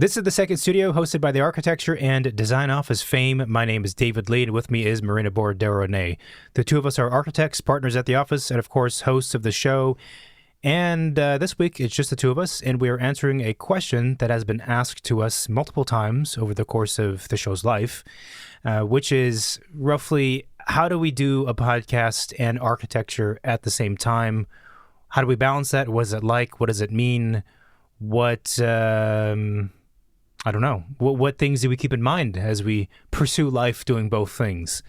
This is the Second Studio, hosted by the Architecture and Design Office fame. My name is David Lee, and with me is Marina Borderonay. The two of us are architects, partners at the office, and of course, hosts of the show. And this week, it's just the two of us, and we are answering a question that has been asked to us multiple times over the course of the show's life, which is roughly, how do we do a podcast and architecture at the same time? How do we balance that? What is it like? What does it mean? I don't know. What things do we keep in mind as we pursue life doing both things?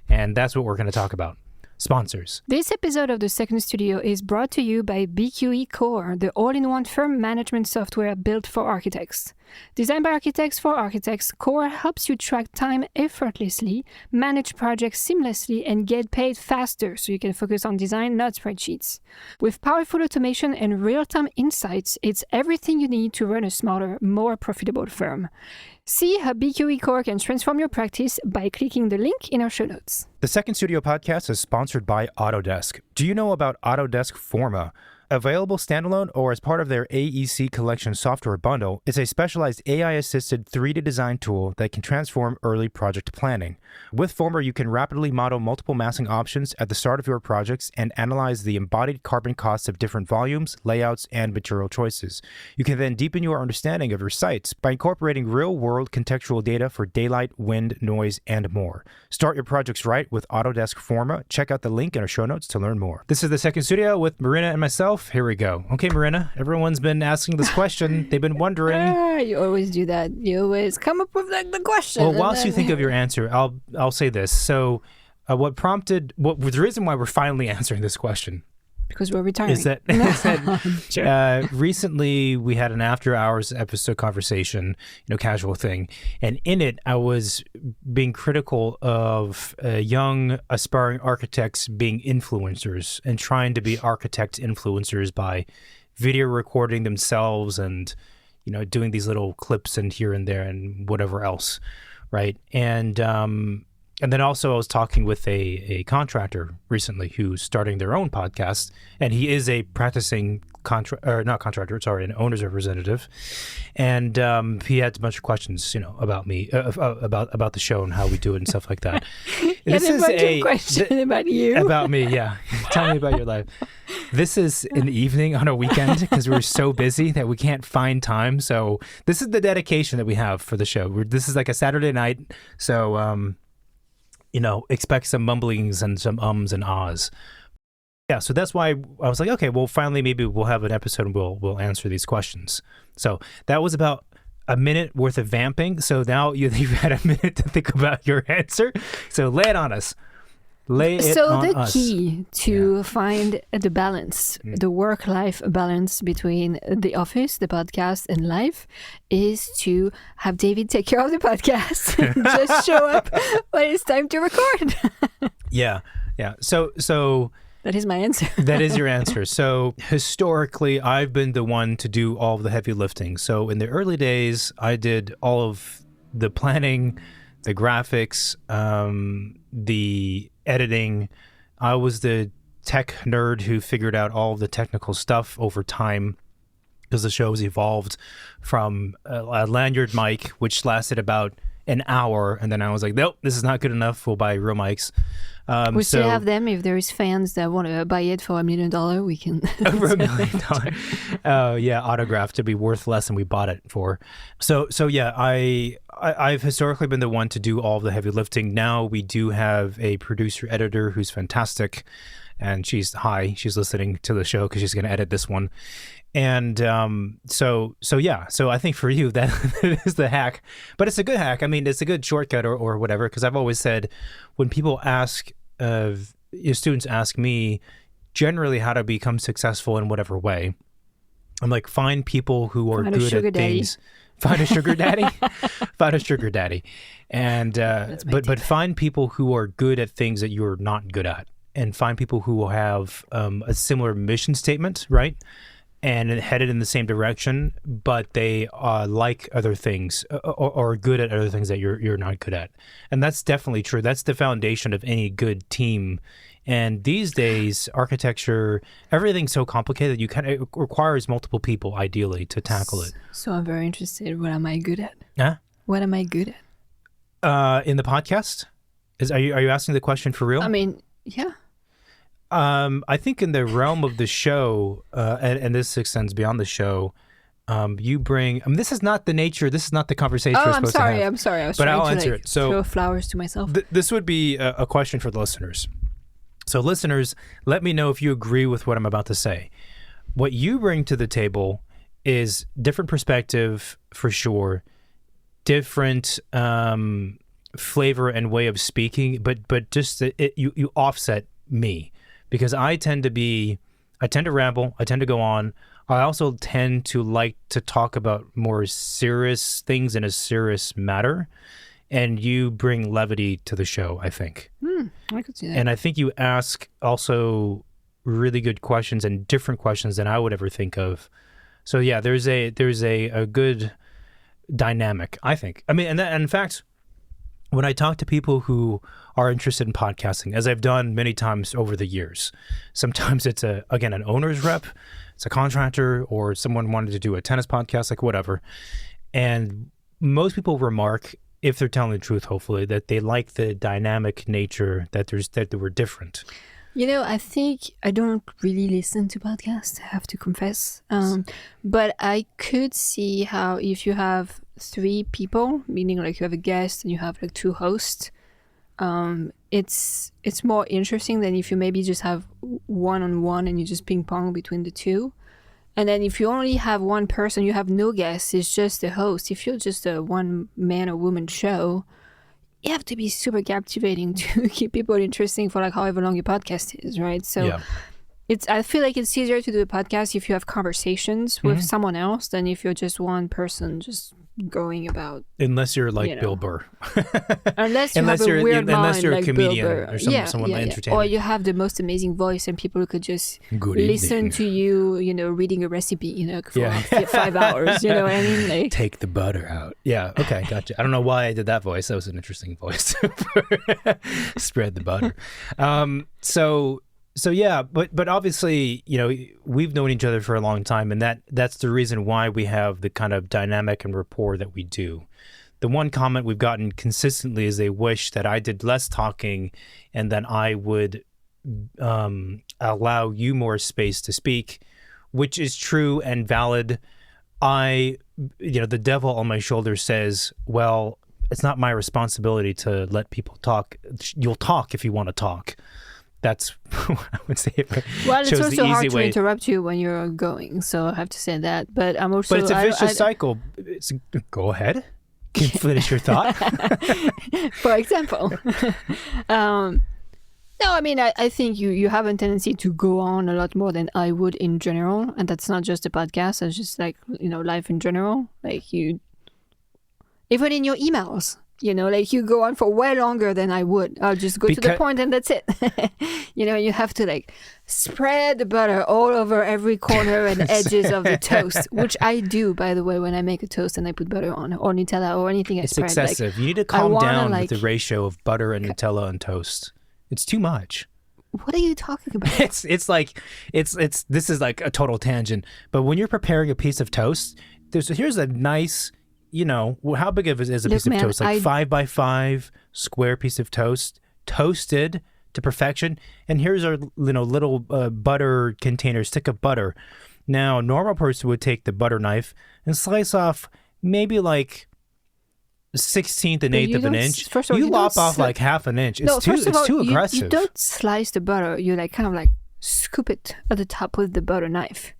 And that's what we're going to talk about. Sponsors. This episode of The Second Studio is brought to you by BQE Core, the all-in-one firm management software built for architects. Designed by architects for architects, Core helps you track time effortlessly, manage projects seamlessly, and get paid faster so you can focus on design, not spreadsheets. With powerful automation and real-time insights, it's everything you need to run a smarter, more profitable firm. See how BQE Core can transform your practice by clicking the link in our show notes. The Second Studio podcast is sponsored by Autodesk. Do you know about Autodesk Forma? Available standalone or as part of their AEC Collection software bundle, it's a specialized AI-assisted 3D design tool that can transform early project planning. With Forma, you can rapidly model multiple massing options at the start of your projects and analyze the embodied carbon costs of different volumes, layouts, and material choices. You can then deepen your understanding of your sites by incorporating real-world contextual data for daylight, wind, noise, and more. Start your projects right with Autodesk Forma. Check out the link in our show notes to learn more. This is the Second Studio with Marina and myself. Here we go. Okay, Marina, everyone's been asking this question. They've been wondering. You always do that. You always come up with the question. Well, whilst you think of your answer, I'll say this. So what the reason why we're finally answering this question because we're retiring. Is that recently we had an after hours episode conversation, casual thing. And in it, I was being critical of young aspiring architects being influencers and trying to be architect influencers by video recording themselves and, doing these little clips and here and there and whatever else. Right. And then also I was talking with a contractor recently who's starting their own podcast, and he is a practicing an owner's representative. And he had a bunch of questions, about me, about the show and how we do it and stuff like that. This is a question about you. About me, yeah. Tell me about your life. This is in the evening on a weekend because we're so busy that we can't find time. So this is the dedication that we have for the show. This is like a Saturday night. So, expect some mumblings and some ums and ahs. Yeah, so that's why I was like, okay, well, finally, maybe we'll have an episode and we'll answer these questions. So that was about a minute worth of vamping. So now you've had a minute to think about your answer. So lay it on us. So the key to find the balance, the work-life balance between the office, the podcast, and life is to have David take care of the podcast and just show up when it's time to record. Yeah. So that is my answer. That is your answer. So historically, I've been the one to do all of the heavy lifting. So in the early days, I did all of the planning, the graphics, the editing. I was the tech nerd who figured out all of the technical stuff over time because the show's evolved from a lanyard mic, which lasted about an hour, and then I was like, nope, this is not good enough. We'll buy real mics. We still have them. If there is fans that want to buy it for $1 million, we can. For $1 million. Yeah, autographed to be worth less than we bought it for. So yeah, I've historically been the one to do all the heavy lifting. Now we do have a producer editor who's fantastic, and she's listening to the show because she's going to edit this one. And so I think for you that is the hack, but it's a good hack. I mean, it's a good shortcut or whatever, because I've always said when people students ask me generally how to become successful in whatever way, I'm like, find people who are good at things. Find a sugar daddy. Find a sugar daddy. And but find people who are good at things that you're not good at, and find people who will have a similar mission statement, right? and headed in the same direction, but they like other things or are good at other things that you're not good at. And that's definitely true. That's the foundation of any good team. And these days, architecture, everything's so complicated. It requires multiple people, ideally, to tackle it. So I'm very interested. What am I good at? Huh? What am I good at? In the podcast? Are you asking the question for real? I mean, yeah. I think in the realm of the show, and this extends beyond the show, you bring. This is not the nature. This is not the conversation we're supposed to have. I'm sorry. I was but trying I'll to answer it. So throw flowers to myself. This would be a question for the listeners. So listeners, let me know if you agree with what I'm about to say. What you bring to the table is different perspective for sure, different flavor and way of speaking, but just you offset me. Because I tend to ramble, I tend to go on. I also tend to like to talk about more serious things in a serious matter. And you bring levity to the show, I think. I could see that. And I think you ask also really good questions and different questions than I would ever think of. So yeah, there's a good dynamic, I think. I mean, and in fact, when I talk to people who are interested in podcasting, as I've done many times over the years, sometimes it's an owner's rep, it's a contractor, or someone wanted to do a tennis podcast, like whatever. And most people remark, if they're telling the truth, hopefully, that they like the dynamic nature, that they were different. I think I don't really listen to podcasts, I have to confess. But I could see how if you have 3 people, meaning like you have a guest and you have like 2 hosts, it's more interesting than if you maybe just have one-on-one and you just ping pong between the 2. And then if you only have one person, you have no guests, it's just the host. If you're just a one man or woman show, you have to be super captivating to keep people interesting for like however long your podcast is, right? So Yeah. I feel like it's easier to do a podcast if you have conversations with someone else than if you're just one person just going about. Unless you're like Bill Burr. Unless you have a weird mind, unless you're like a comedian Bill Burr. or someone entertaining. Or you have the most amazing voice and people could just listen to you, reading a recipe, for 5 hours. You know what I mean? Like, take the butter out. Yeah. Okay. Gotcha. I don't know why I did that voice. That was an interesting voice. Spread the butter. So yeah, but obviously, we've known each other for a long time, and that's the reason why we have the kind of dynamic and rapport that we do. The one comment we've gotten consistently is they wish that I did less talking and then I would allow you more space to speak, which is true and valid. The devil on my shoulder says, well, it's not my responsibility to let people talk. You'll talk if you want to talk. That's what I would say. Well, it's also hard to interrupt you when you're going, so I have to say that. But I'm also. But it's a vicious cycle. Go ahead. Can you finish your thought? For example. No, I mean, I think you have a tendency to go on a lot more than I would in general. And that's not just a podcast. It's just like, life in general. Like even in your emails. Like you go on for way longer than I would. I'll just go to the point and that's it. You have to like spread the butter all over every corner and edges of the toast, which I do, by the way, when I make a toast and I put butter on or Nutella or anything. It's excessive. You need to calm down with the ratio of butter and Nutella on toast. It's too much. What are you talking about? This is like a total tangent. But when you're preparing a piece of toast, here's a nice. How big is a piece of toast? Like 5 by 5 square piece of toast, toasted to perfection. And here's our little butter container, stick of butter. Now, a normal person would take the butter knife and slice off maybe like 1/16 and 1/8 of an inch. You lop off like half an inch. It's too aggressive. You don't slice the butter. You kind of scoop it at the top with the butter knife.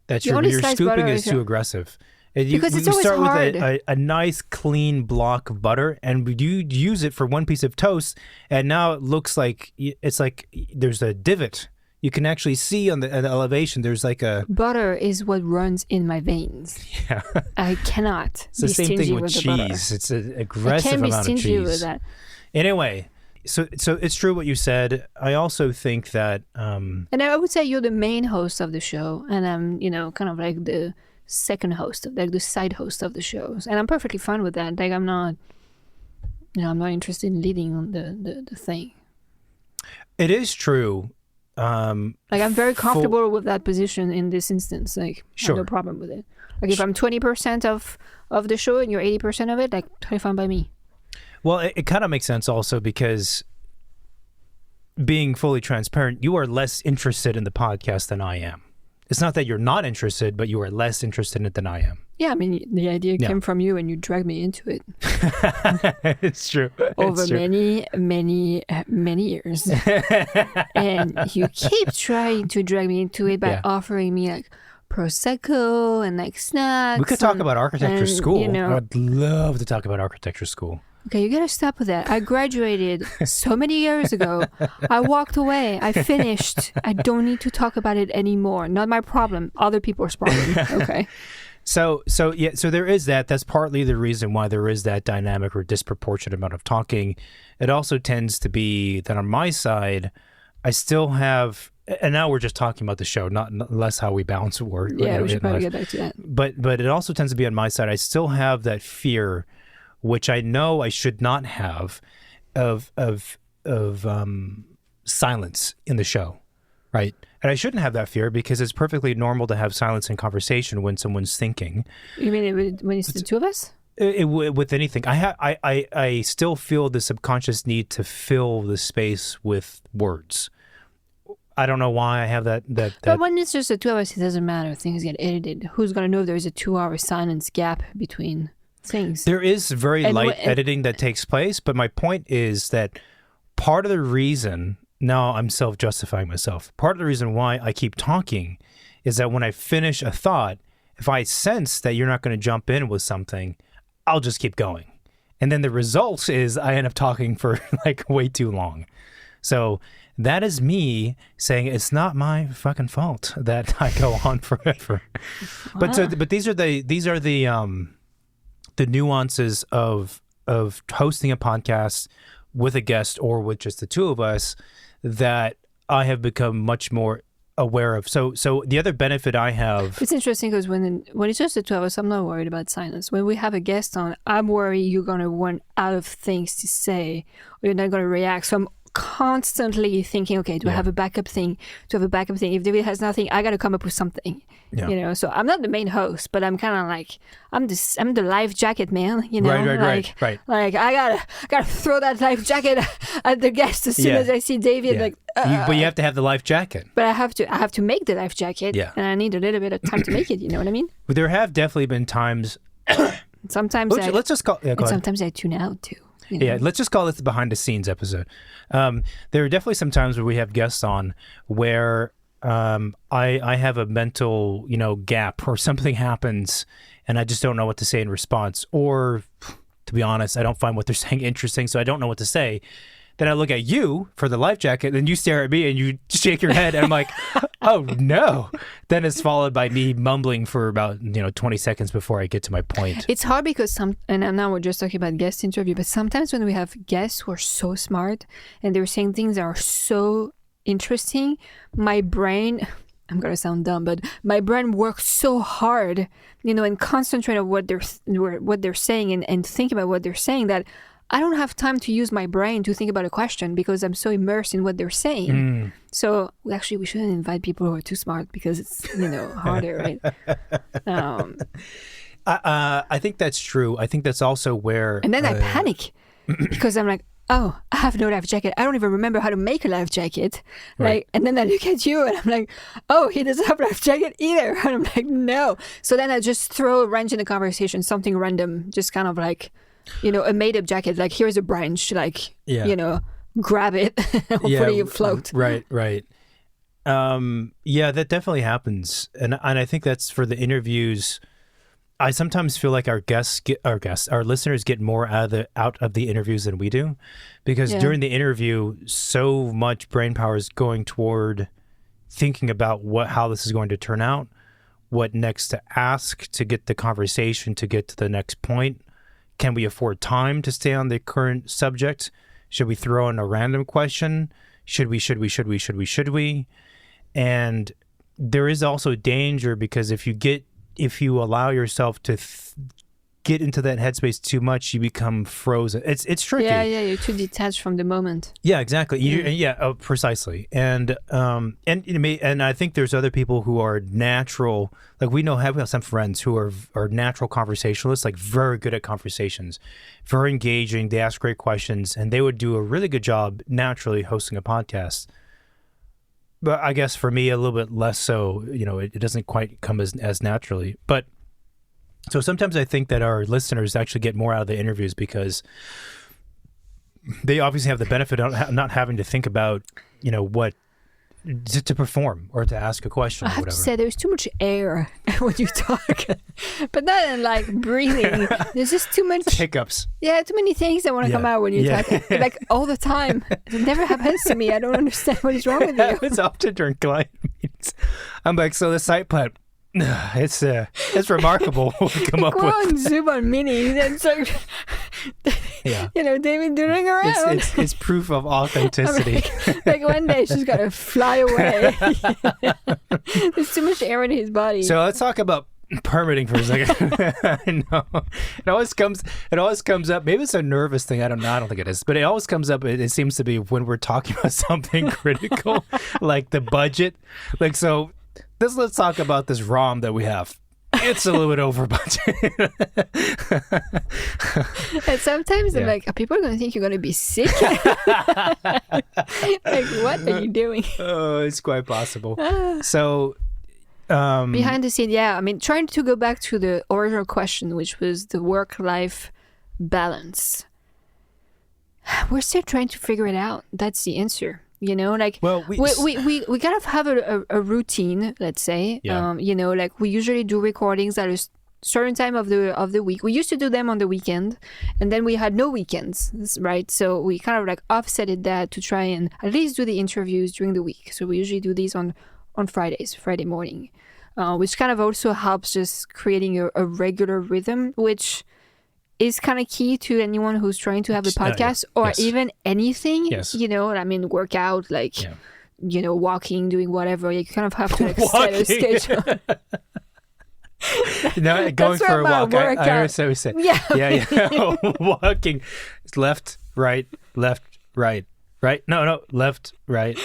That's your scooping is too aggressive. Because it's always hard. With a nice clean block of butter, and you use it for one piece of toast, and now it looks like it's like there's a divot. You can actually see on the elevation there's like a... Butter is what runs in my veins. Yeah. I cannot It's the same thing with cheese. It's an aggressive amount of cheese. I can't be stingy with that. Anyway, So it's true what you said. I also think that And I would say you're the main host of the show, and I'm, kind of like the second host, like the side host of the shows, and I'm perfectly fine with that. Like I'm not interested in leading the thing. it is true. Like I'm very comfortable with that position in this instance. Like I have no problem with it. Like if I'm 20% of the show and you're 80% of it, like totally fine by me. Well, it kind of makes sense also because being fully transparent, you are less interested in the podcast than I am. It's not that you're not interested, but you are less interested in it than I am. Yeah, I mean, the idea came from you and you dragged me into it. It's true. Over many years. And you keep trying to drag me into it by offering me like Prosecco and like snacks. We could talk about architecture school. I'd love to talk about architecture school. Okay, you gotta stop with that. I graduated so many years ago. I walked away. I finished. I don't need to talk about it anymore. Not my problem. Other people's problem. Okay. So there is that. That's partly the reason why there is that dynamic or disproportionate amount of talking. It also tends to be that on my side, I still have, and now we're just talking about the show, not less how we balance work. Yeah, we should probably get back to that. But it also tends to be on my side. I still have that fear, which I know I should not have, of silence in the show, right? And I shouldn't have that fear because it's perfectly normal to have silence in conversation when someone's thinking. You mean when it's the two of us? With anything, I still feel the subconscious need to fill the space with words. I don't know why I have that. But when it's just the two of us, it doesn't matter. Things get edited. Who's gonna know there's a 2-hour silence gap between things? There is very light editing that takes place, but my point is that part of the reason, now I'm self-justifying myself, part of the reason why I keep talking is that when I finish a thought, if I sense that you're not going to jump in with something, I'll just keep going. And then the result is I end up talking for like way too long. So that is me saying it's not my fucking fault that I go on forever. Wow. But these are the nuances of hosting a podcast with a guest or with just the two of us that I have become much more aware of. So the other benefit I have... It's interesting because when it's just the two of us, I'm not worried about silence. When we have a guest on, I'm worried you're going to run out of things to say or you're not going to react. So I'm constantly thinking, okay, do I have a backup thing? Do I have a backup thing? If David has nothing, I got to come up with something. Yeah. So I'm not the main host, but I'm kind of like, I'm the life jacket man, Right. Like I gotta throw that life jacket at the guest as soon as I see David. Like, but you have to have the life jacket. But I have to make the life jacket. Yeah. And I need a little bit of time to make it. You know what I mean? But there have definitely been times. Sometimes sometimes I tune out too. Yeah, let's just call this the behind the scenes episode. There are definitely some times where we have guests on where I have a mental, gap or something happens and I just don't know what to say in response. Or, to be honest, I don't find what they're saying interesting, so I don't know what to say. Then I look at you for the life jacket, and you stare at me and you shake your head, and I'm like, oh no. Then it's followed by me mumbling for about 20 seconds before I get to my point. It's hard because and now we're just talking about guest interview, but sometimes when we have guests who are so smart and they're saying things that are so interesting, my brain, I'm gonna sound dumb, but my brain works so hard, and concentrate on what they're saying and think about what they're saying that I don't have time to use my brain to think about a question because I'm so immersed in what they're saying. So we shouldn't invite people who are too smart because it's harder, right? I think that's true. I think that's also where. And then I panic because I'm like, oh, I have no life jacket. I don't even remember how to make a life jacket. Right. And then I look at you and I'm like, oh, he doesn't have a life jacket either. And I'm like, no. So then I just throw a wrench in the conversation, something random, just kind of like, a made-up jacket, like here's a branch, like, grab it, hopefully you float. Right. That definitely happens. And I think that's for the interviews. I sometimes feel like our listeners get more out of the interviews than we do, because during the interview, so much brain power is going toward thinking about how this is going to turn out, what next to ask to get the conversation to get to the next point. Can we afford time to stay on the current subject? Should we throw in a random question? Should we? And there is also danger because if you allow yourself to get into that headspace too much, you become frozen. It's tricky. Yeah, you're too detached from the moment. Yeah, exactly. Precisely. And I think there's other people who are natural. Like we have some friends who are natural conversationalists, like very good at conversations, very engaging. They ask great questions, and they would do a really good job naturally hosting a podcast. But I guess for me, a little bit less so. It doesn't quite come as naturally. But so sometimes I think that our listeners actually get more out of the interviews because they obviously have the benefit of not having to think about, what to perform or to ask a question. I have to say, there's too much air when you talk, but not like breathing. There's just too much hiccups. Yeah, too many things that want to come out when you talk, like all the time. It never happens to me. I don't understand what is wrong with you. It's often during client meetings. I'm like, so the site plan. It's remarkable what we come up with. We're on Zoom on minis and so, David doing around. It's proof of authenticity. like one day she's got to fly away. There's too much air in his body. So let's talk about permitting for a second. I know it always comes up. Maybe it's a nervous thing. I don't think it is, but it always comes up. It seems to be when we're talking about something critical, like the budget. Like so. Let's talk about this ROM that we have. It's a little bit over budget. And sometimes I'm like, are people going to think you're going to be sick? Like, what are you doing? Oh, it's quite possible. So, behind the scene, yeah. I mean, trying to go back to the original question, which was the work-life balance. We're still trying to figure it out. That's the answer. We kind of have a routine, let's say. Yeah. Like we usually do recordings at a certain time of the week. We used to do them on the weekend, and then we had no weekends, right? So we kind of like offsetted that to try and at least do the interviews during the week. So we usually do these on Friday morning, which kind of also helps just creating a regular rhythm, which is kind of key to anyone who's trying to have a podcast or even anything, workout, like, walking, doing whatever. You kind of have to set a schedule. No, going for a walk. I understand what you say. Yeah. Walking. It's left, right. No, left, right.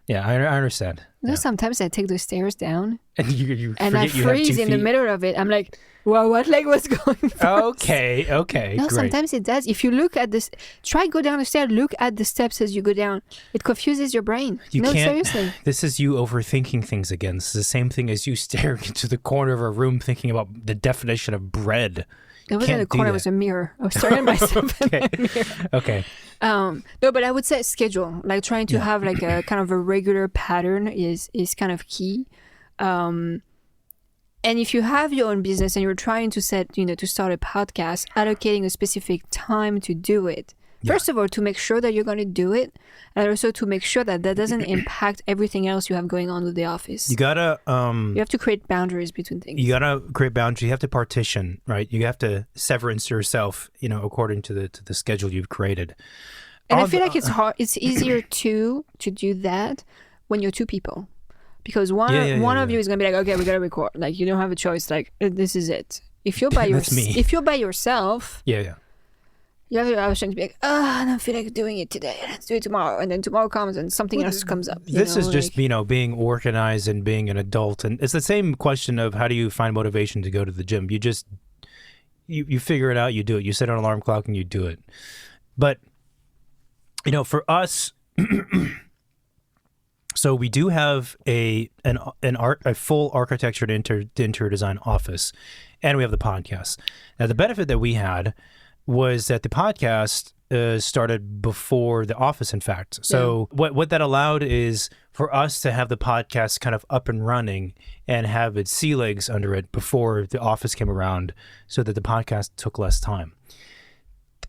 Yeah, I understand. Sometimes I take the stairs down and you and I freeze in the middle of it. I'm like, well, what leg was going first? Okay, no, great. Sometimes it does. If you look at this, try go down the stairs, look at the steps as you go down. It confuses your brain. Seriously. This is you overthinking things again. This is the same thing as you staring into the corner of a room thinking about the definition of bread. It wasn't a corner, it was a mirror. I was staring at myself in the mirror. Okay. No, but I would say schedule. Like trying to have like a kind of a regular pattern is kind of key. And if you have your own business and you're trying to to start a podcast, allocating a specific time to do it. First of all, to make sure that you're going to do it, and also to make sure that doesn't impact everything else you have going on with the office. You gotta you have to create boundaries between things. You gotta create boundaries. You have to partition, right? You have to severance yourself, according to the schedule you've created. And I feel like it's hard. It's easier to do that when you're two people. Because one of you is going to be like, okay, we got to record. Like, you don't have a choice. Like, this is it. If you're by yourself, you have the option to be like, I don't feel like doing it today. Let's do it tomorrow. And then tomorrow comes and something else comes up. This is just, being organized and being an adult. And it's the same question of how do you find motivation to go to the gym? You just, you figure it out, you do it. You set an alarm clock and you do it. But, for us... So we do have a full architecture to interior design office, and we have the podcast. Now, the benefit that we had was that the podcast started before the office, in fact. So what that allowed is for us to have the podcast kind of up and running and have its sea legs under it before the office came around, so that the podcast took less time.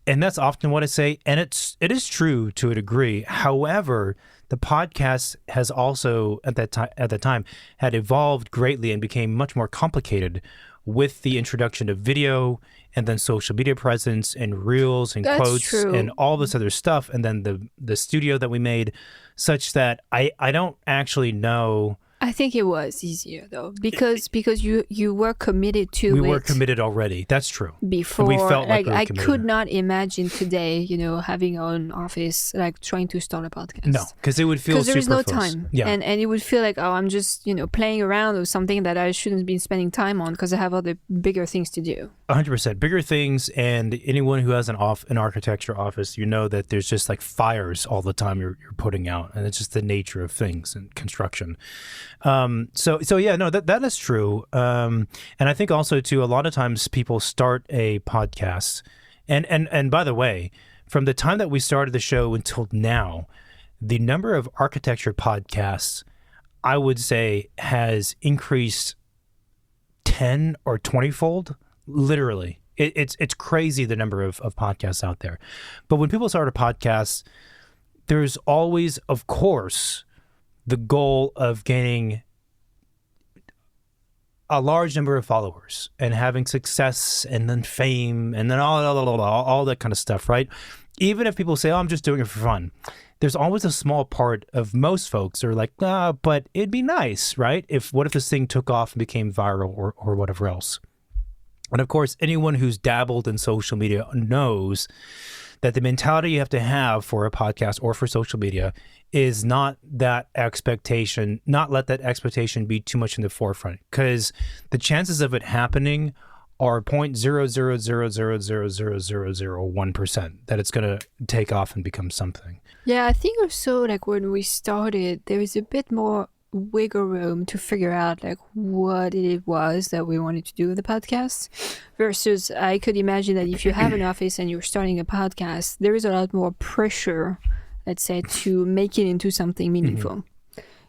And that's often what I say, and it is true to a degree. However, the podcast has also at that time had evolved greatly and became much more complicated with the introduction of video and then social media presence and reels and That's quotes true. and all this other stuff, and then the studio that we made, such that I don't actually know. I think it was easier though because you were committed to We it. were committed already. That's true. Before, We felt like we were I committed. could not imagine today, having our own office, like trying to start a podcast. No, because it would feel Because there is no superfluous. time. Yeah. And it would feel like, oh, I'm just, playing around with something that I shouldn't be spending time on because I have other bigger things to do. 100%. Bigger things, and anyone who has an architecture office, that there's just like fires all the time you're putting out, and it's just the nature of things and construction. So yeah, no, that is true. And I think also too, a lot of times people start a podcast, and by the way, from the time that we started the show until now, the number of architecture podcasts, I would say, has increased 10 or 20-fold. Literally, it's crazy the number of podcasts out there. But when people start a podcast, there's always, of course, the goal of gaining a large number of followers and having success and then fame and then all that kind of stuff, right? Even if people say, oh, I'm just doing it for fun, there's always a small part of most folks are like, but it'd be nice, right? What if this thing took off and became viral or whatever else? And of course, anyone who's dabbled in social media knows that the mentality you have to have for a podcast or for social media is not that expectation, not let that expectation be too much in the forefront, because the chances of it happening are 0.000000001% that it's going to take off and become something. Yeah, I think also like when we started, there was a bit more wiggle room to figure out like what it was that we wanted to do with the podcast versus I could imagine that if you have an office and you're starting a podcast, there is a lot more pressure, let's say, to make it into something meaningful.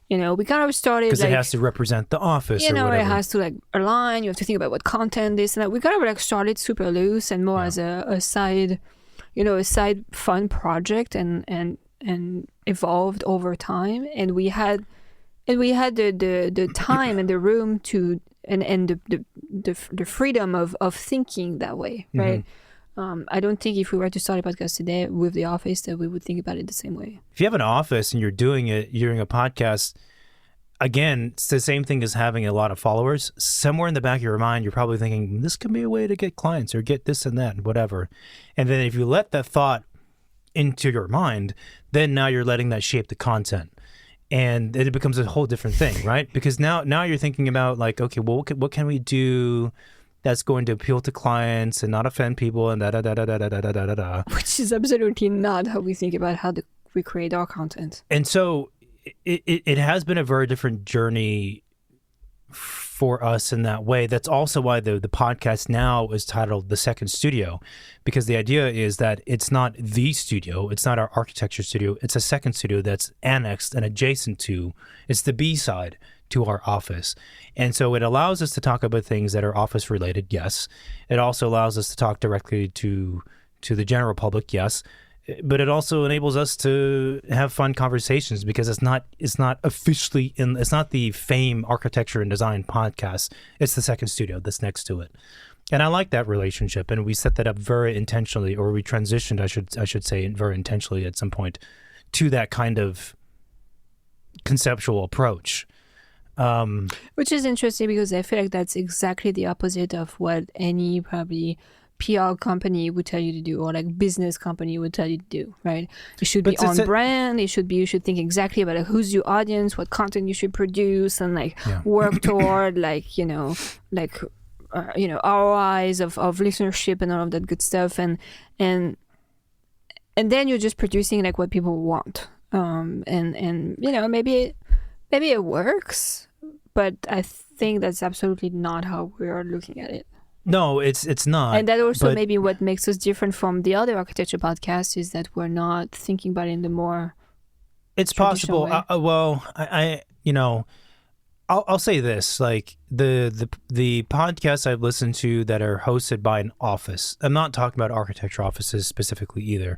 We kind of started Because like, it has to represent the office or whatever. it has to like align. You have to think about what content this and that. We kind of like started super loose and more as a side, a side fun project and evolved over time. And we had the time and the room to and the freedom of thinking that way, right? I don't think if we were to start a podcast today with the office that we would think about it the same way. If you have an office and you're doing a podcast, again, it's the same thing as having a lot of followers. Somewhere in the back of your mind, you're probably thinking, this could be a way to get clients or get this and that and whatever. And then if you let that thought into your mind, then now you're letting that shape the content. And it becomes a whole different thing, right? Because now you're thinking about like, okay, well, what can we do that's going to appeal to clients and not offend people and da-da-da-da-da-da-da-da-da. Which is absolutely not how we think about how we create our content. And so it has been a very different journey for us in that way. That's also why the podcast now is titled The Second Studio, because the idea is that it's not the studio, it's not our architecture studio, it's a second studio that's annexed and adjacent to, it's the B side to our office. And so it allows us to talk about things that are office related, yes. It also allows us to talk directly to the general public, yes. But it also enables us to have fun conversations because it's not officially it's not the Fame Architecture and Design podcast. It's the second studio that's next to it. And I like that relationship, and we set that up very intentionally, or we transitioned, I should say, very intentionally at some point to that kind of conceptual approach. Which is interesting because I feel like that's exactly the opposite of what any probably PR company would tell you to do, or like business company would tell you to do, right? It should be on brand. You should think exactly about like, who's your audience, what content you should produce, and like work toward like ROIs of listenership and all of that good stuff, and then you're just producing like what people want, and maybe it works, but I think that's absolutely not how we are looking at it. No, it's not. And that also maybe what makes us different from the other architecture podcasts is that we're not thinking about it in the more. It's possible. I'll say this: like the podcasts I've listened to that are hosted by an office. I'm not talking about architecture offices specifically either,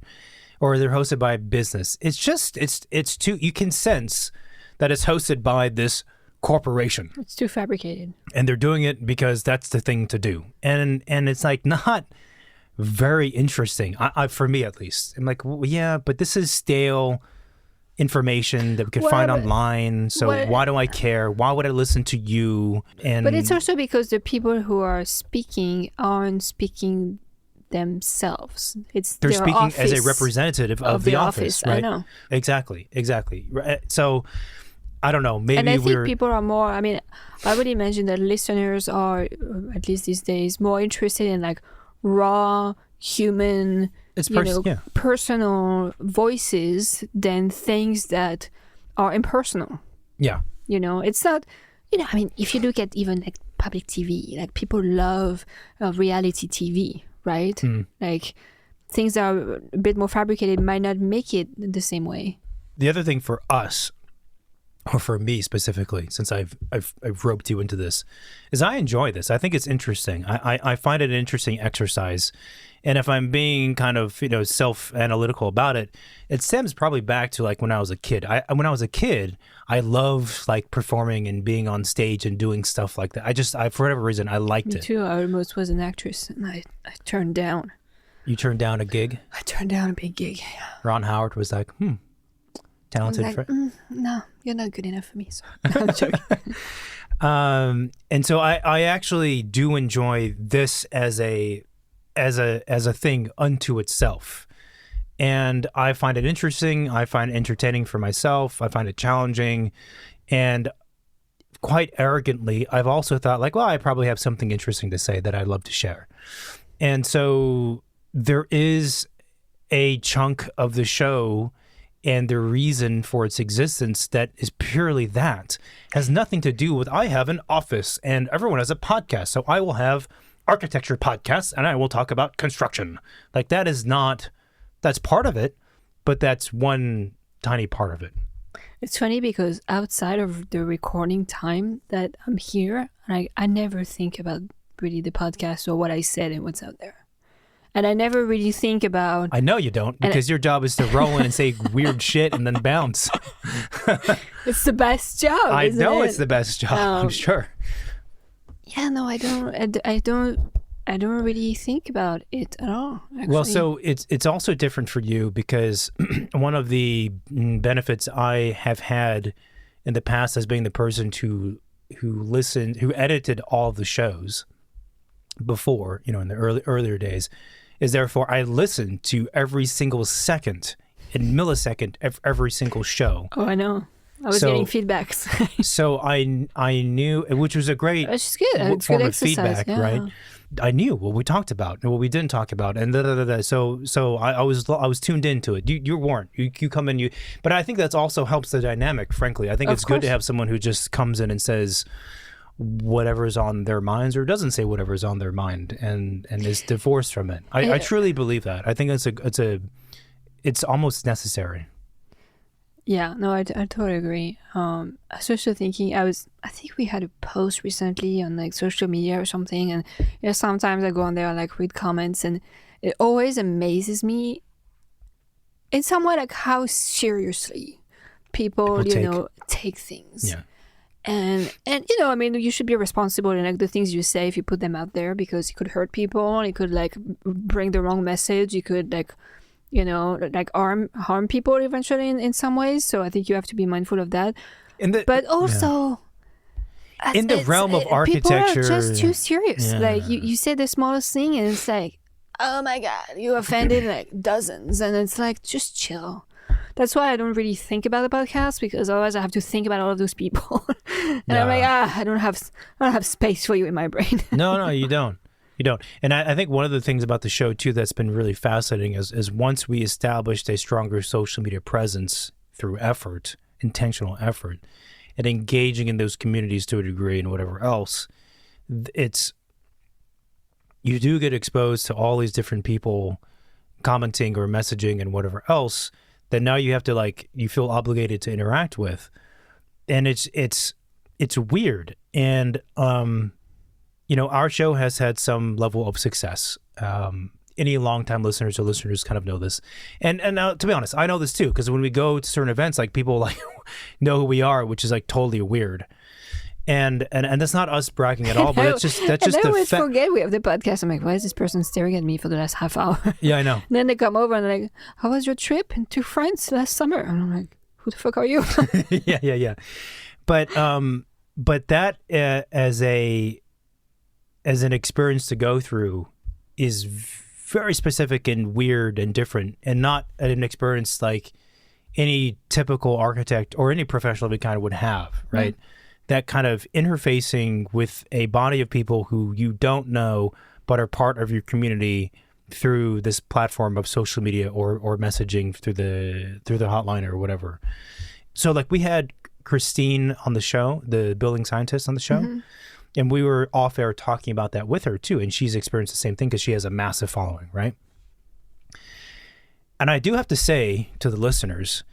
or they're hosted by a business. It's just it's too. You can sense that it's hosted by this corporation. It's too fabricated. And they're doing it because that's the thing to do. And it's like not very interesting, I for me at least. I'm like, well, yeah, but this is stale information that we could find online. So why do I care? Why would I listen to you? But it's also because the people who are speaking aren't speaking themselves. They're speaking as a representative of the office, right? I know. Exactly. So I don't know. Maybe and I think people are more. I mean, I would imagine that listeners are, at least these days, more interested in like raw human, personal voices than things that are impersonal. Yeah. It's not. I mean, if you look at even like public TV, like people love reality TV, right? Like things that are a bit more fabricated might not make it the same way. The other thing for us, or for me specifically, since I've roped you into this, is I enjoy this. I think it's interesting. I find it an interesting exercise. And if I'm being kind of, self-analytical about it, it stems probably back to like when I was a kid. When I was a kid, I loved like performing and being on stage and doing stuff like that. I for whatever reason, I liked it. Me too. I almost was an actress and I turned down. You turned down a gig? I turned down a big gig, yeah. Ron Howard was like, talented friend. No, you're not good enough for me. So I'm joking. And so I actually do enjoy this as a thing unto itself, and I find it interesting. I find it entertaining for myself. I find it challenging, and quite arrogantly, I've also thought like, well, I probably have something interesting to say that I'd love to share, and so there is a chunk of the show and the reason for its existence that is purely that. Has nothing to do with I have an office and everyone has a podcast, so I will have architecture podcasts and I will talk about construction. Like that's part of it, but that's one tiny part of it. It's funny because outside of the recording time that I'm here, I never think about really the podcast or what I said and what's out there. And I never really think about... I know you don't, because your job is to roll in and say weird shit and then bounce. It's the best job, I know it? It's the best job, I'm sure. Yeah, no, I don't really think about it at all, actually. Well, so it's also different for you because one of the benefits I have had in the past as being the person who edited all of the shows before, in the earlier days, is therefore I listened to every single second and millisecond of every single show. Oh, I know. I was getting feedbacks. So I knew, which was a great form of feedback, right? I knew what we talked about and what we didn't talk about, and So I was tuned into it. You weren't. You come in. But I think that's also helps the dynamic. Frankly, I think it's good to have someone who just comes in and says whatever's on their minds or doesn't say whatever's on their mind and is divorced from it. I truly believe that. I think it's almost necessary. Yeah, no, I totally agree. I was also thinking, I think we had a post recently on like social media or something, and sometimes I go on there and like read comments, and it always amazes me in some way like how seriously people take things. Yeah. And I mean, you should be responsible in like the things you say if you put them out there, because it could hurt people, it could like bring the wrong message, it could like harm people eventually in some ways. So I think you have to be mindful of that. But also, in the realm of architecture, people are just too serious. Yeah. Like you say the smallest thing, and it's like, oh my god, you offended like dozens, and it's like, just chill. That's why I don't really think about the podcast, because otherwise I have to think about all of those people, and I'm like, I don't have space for you in my brain. No, you don't. You don't. And I think one of the things about the show, too, that's been really fascinating is once we established a stronger social media presence through effort, intentional effort, and engaging in those communities to a degree and whatever else, you do get exposed to all these different people commenting or messaging and whatever else that now you have to you feel obligated to interact with. And it's weird. And, our show has had some level of success. Any longtime listeners or listeners kind of know this. And to be honest, I know this too, because when we go to certain events, people know who we are, which is totally weird. And that's not us bragging at all, but that's just and I the always fact. forget we have the podcast. I'm like, why is this person staring at me for the last half hour? Yeah, I know. And then they come over and they're like, how was your trip to France last summer? And I'm like, who the fuck are you? Yeah. But that as an experience to go through is very specific and weird and different, and not an experience like any typical architect or any professional of any kind would have, right? That kind of interfacing with a body of people who you don't know but are part of your community through this platform of social media or messaging through the hotline or whatever. So like we had Christine on the show, the building scientist on the show, and we were off air talking about that with her too, and she's experienced the same thing because she has a massive following, right? And I do have to say to the listeners,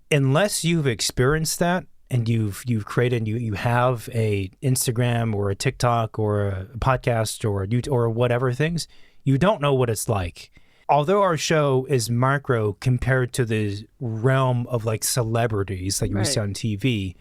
unless you've experienced that, and you've created, you have a Instagram or a TikTok or a podcast or a YouTube or whatever things, you don't know what it's like. Although our show is micro compared to the realm of like celebrities that you see on TV,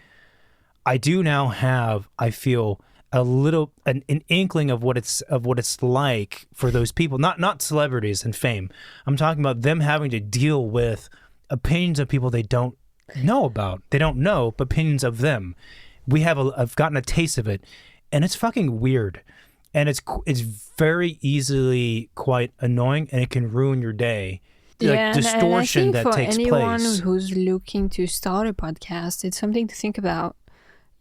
I do now have, I feel, an inkling of what it's like for those people, not celebrities and fame. I'm talking about them having to deal with opinions of people they don't know about. They don't know, but opinions of them. I've gotten a taste of it, and it's fucking weird, and it's very easily quite annoying, and it can ruin your day. Like distortion and I think that takes place. For anyone who's looking to start a podcast, it's something to think about.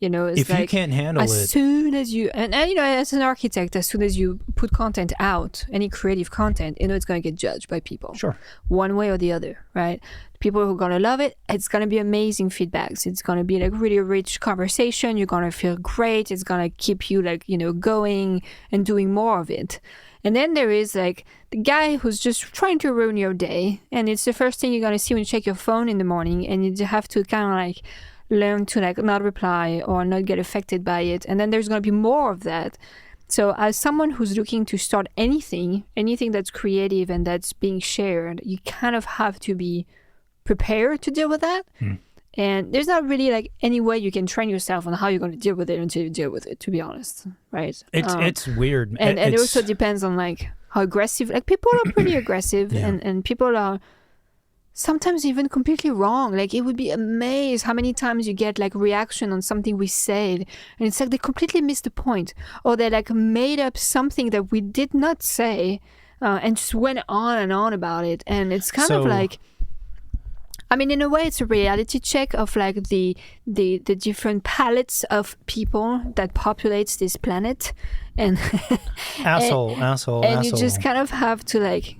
You know, it's if like, you can't handle as soon as you, and you know, as an architect, as soon as you put content out, any creative content, you know, it's going to get judged by people. Sure. One way or the other, right? People who are going to love it, it's going to be amazing feedbacks. It's going to be like really rich conversation. You're going to feel great. It's going to keep you like, you know, going and doing more of it. And then there is like the guy who's just trying to ruin your day. And it's the first thing you're going to see when you check your phone in the morning, and you have to kind of like learn to like not reply or not get affected by it. And then there's going to be more of that. So as someone who's looking to start anything that's creative and that's being shared, you kind of have to be prepared to deal with that. And there's not really like any way you can train yourself on how you're going to deal with it until you deal with it, to be honest, right? It's weird. And it also depends on like how aggressive, like people are pretty aggressive and people are sometimes even completely wrong. Like it would be amazed how many times you get like reaction on something we said, and it's like they completely missed the point, or they like made up something that we did not say, and just went on and on about it. And it's kind of like, I mean, in a way, it's a reality check of like the different palettes of people that populates this planet, and asshole. And you just kind of have to like,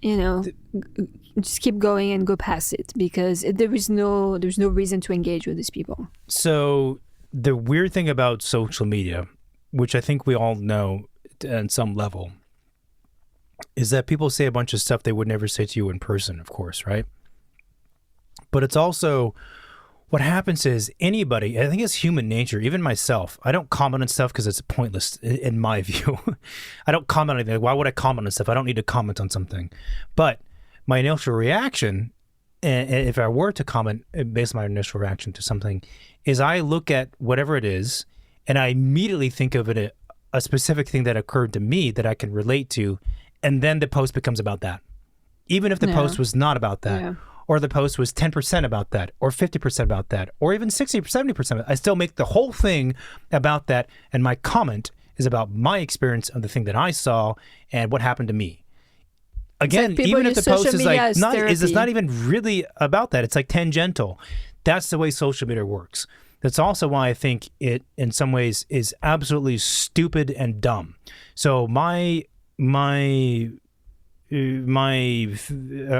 you know, just keep going and go past it, because there's no reason to engage with these people. So the weird thing about social media, which I think we all know at some level, is that people say a bunch of stuff they would never say to you in person, of course, right? But it's also, what happens is anybody, I think it's human nature, even myself, I don't comment on stuff because it's pointless in my view. I don't comment on anything. Like, why would I comment on stuff? I don't need to comment on something. But my initial reaction, and if I were to comment based on my initial reaction to something, is I look at whatever it is and I immediately think of it a specific thing that occurred to me that I can relate to, and then the post becomes about that. Even if the post was not about that, or the post was 10% about that, or 50% about that, or even 60, 70%, I still make the whole thing about that, and my comment is about my experience of the thing that I saw and what happened to me. Again, like even if the post is like it's not even really about that, it's like tangential. That's the way social media works. That's also why I think it, in some ways, is absolutely stupid and dumb. So my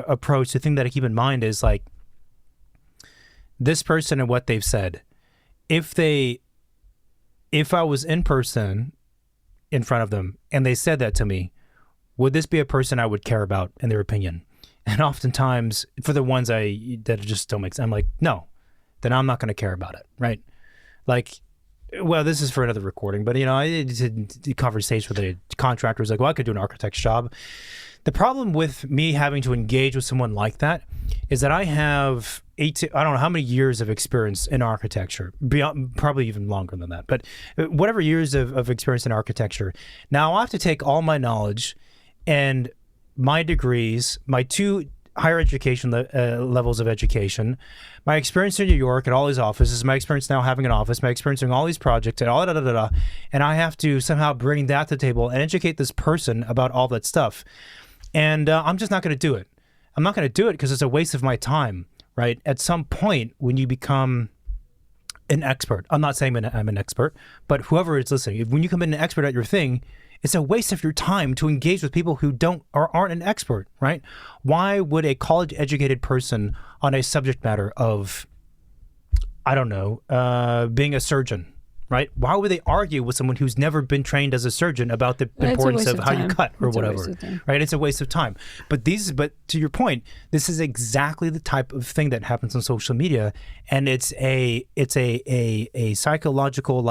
approach, the thing that I keep in mind is like, this person and what they've said. If I was in person in front of them and they said that to me, would this be a person I would care about in their opinion? And oftentimes, for the ones that just don't make sense, I'm like, no, then I'm not going to care about it, right? Like, well, this is for another recording, but you know, I did a conversation with a contractor who's like, well, I could do an architect's job. The problem with me having to engage with someone like that is that I have I don't know how many years of experience in architecture, beyond, probably even longer than that, but whatever years of experience in architecture. Now I have to take all my knowledge and my degrees, my 2 higher education levels of education, my experience in New York at all these offices, my experience now having an office, my experience in all these projects, and all and I have to somehow bring that to the table and educate this person about all that stuff. And I'm just not going to do it. I'm not going to do it because it's a waste of my time, right? At some point, when you become an expert, I'm not saying I'm an expert, but whoever is listening, when you become an expert at your thing, it's a waste of your time to engage with people who don't or aren't an expert, right? Why would a college-educated person on a subject matter of, I don't know, being a surgeon, right? Why would they argue with someone who's never been trained as a surgeon about the importance of how you cut or whatever, right? It's a waste of time. But to your point, this is exactly the type of thing that happens on social media, and it's a psychological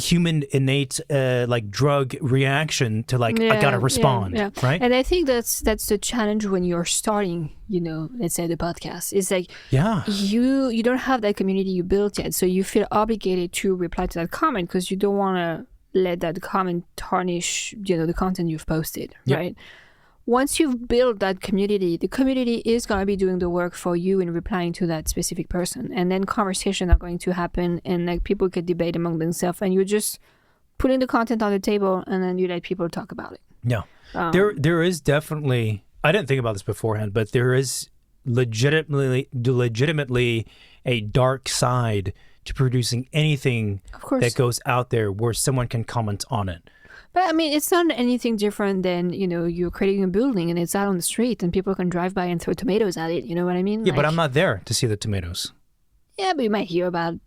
human innate drug reaction to I gotta respond, right? And I think that's the challenge when you're starting, let's say the podcast. It's like you don't have that community you built yet, so you feel obligated to reply to that comment because you don't want to let that comment tarnish the content you've posted, right? Once you've built that community, the community is going to be doing the work for you in replying to that specific person. And then conversations are going to happen and people could debate among themselves and you're just putting the content on the table and then you let people talk about it. Yeah. There is definitely, I didn't think about this beforehand, but there is legitimately a dark side to producing anything that goes out there where someone can comment on it. But I mean, it's not anything different than, you're creating a building and it's out on the street and people can drive by and throw tomatoes at it. You know what I mean? Yeah, but I'm not there to see the tomatoes. Yeah, but you might hear about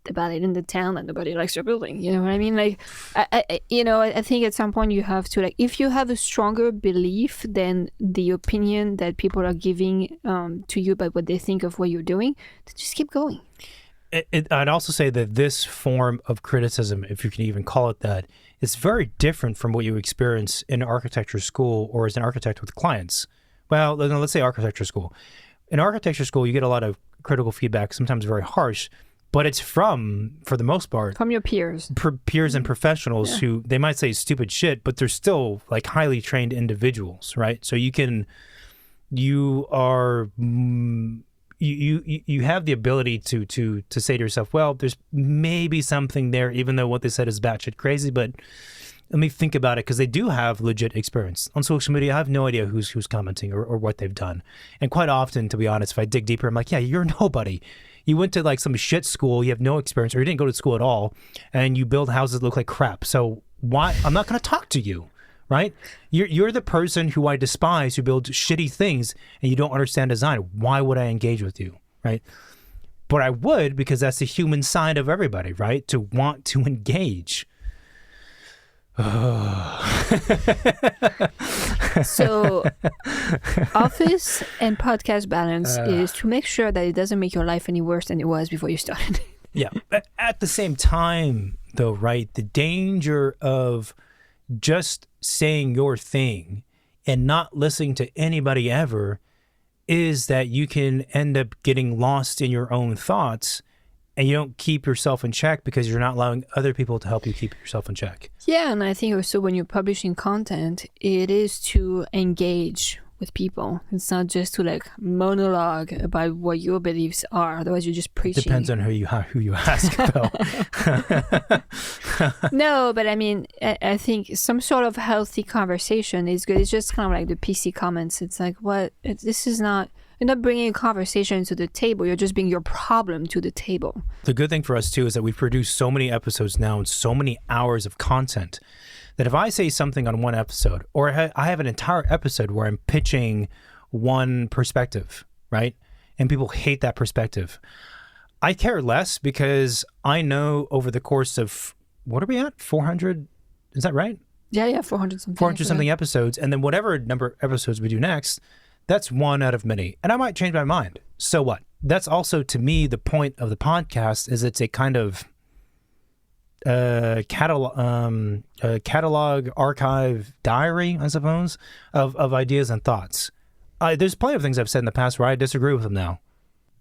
it in the town that nobody likes your building. You know what I mean? I think at some point you have to, if you have a stronger belief than the opinion that people are giving to you about what they think of what you're doing, then just keep going. I'd also say that this form of criticism, if you can even call it that, is very different from what you experience in architecture school or as an architect with clients. Well, let's say architecture school. In architecture school, you get a lot of critical feedback, sometimes very harsh, but it's for the most part, from your peers. Peers and professionals who, they might say stupid shit, but they're still highly trained individuals, right? So you have the ability to say to yourself, well, there's maybe something there, even though what they said is batshit crazy, but let me think about it, because they do have legit experience. On social media, I have no idea who's commenting or what they've done. And quite often, to be honest, if I dig deeper, I'm like, yeah, you're nobody. You went to some shit school, you have no experience, or you didn't go to school at all, and you build houses that look like crap. So why? I'm not going to talk to you. Right? You're the person who I despise, who builds shitty things and you don't understand design. Why would I engage with you? Right? But I would, because that's the human side of everybody, right? To want to engage. So office and podcast balance is to make sure that it doesn't make your life any worse than it was before you started. Yeah. At the same time, though, right? The danger of just saying your thing and not listening to anybody ever is that you can end up getting lost in your own thoughts and you don't keep yourself in check because you're not allowing other people to help you keep yourself in check. Yeah, and I think also when you're publishing content, it is to engage with people. It's not just to monologue about what your beliefs are. Otherwise, you're just preaching. Depends on who you ask, though. No, but I mean, I think some sort of healthy conversation is good. It's just kind of like the PC comments. It's like, this is not. You're not bringing a conversation to the table. You're just bringing your problem to the table. The good thing for us, too, is that we've produced so many episodes now and so many hours of content that if I say something on one episode, or I have an entire episode where I'm pitching one perspective, right? And people hate that perspective. I care less because I know over the course of, what are we at? 400? Is that right? Yeah, 400 something. 400 something episodes. And then whatever number of episodes we do next, that's one out of many. And I might change my mind. So what? That's also, to me, the point of the podcast is it's a kind of catalog archive diary, I suppose, of ideas and thoughts. There's plenty of things I've said in the past where I disagree with them now.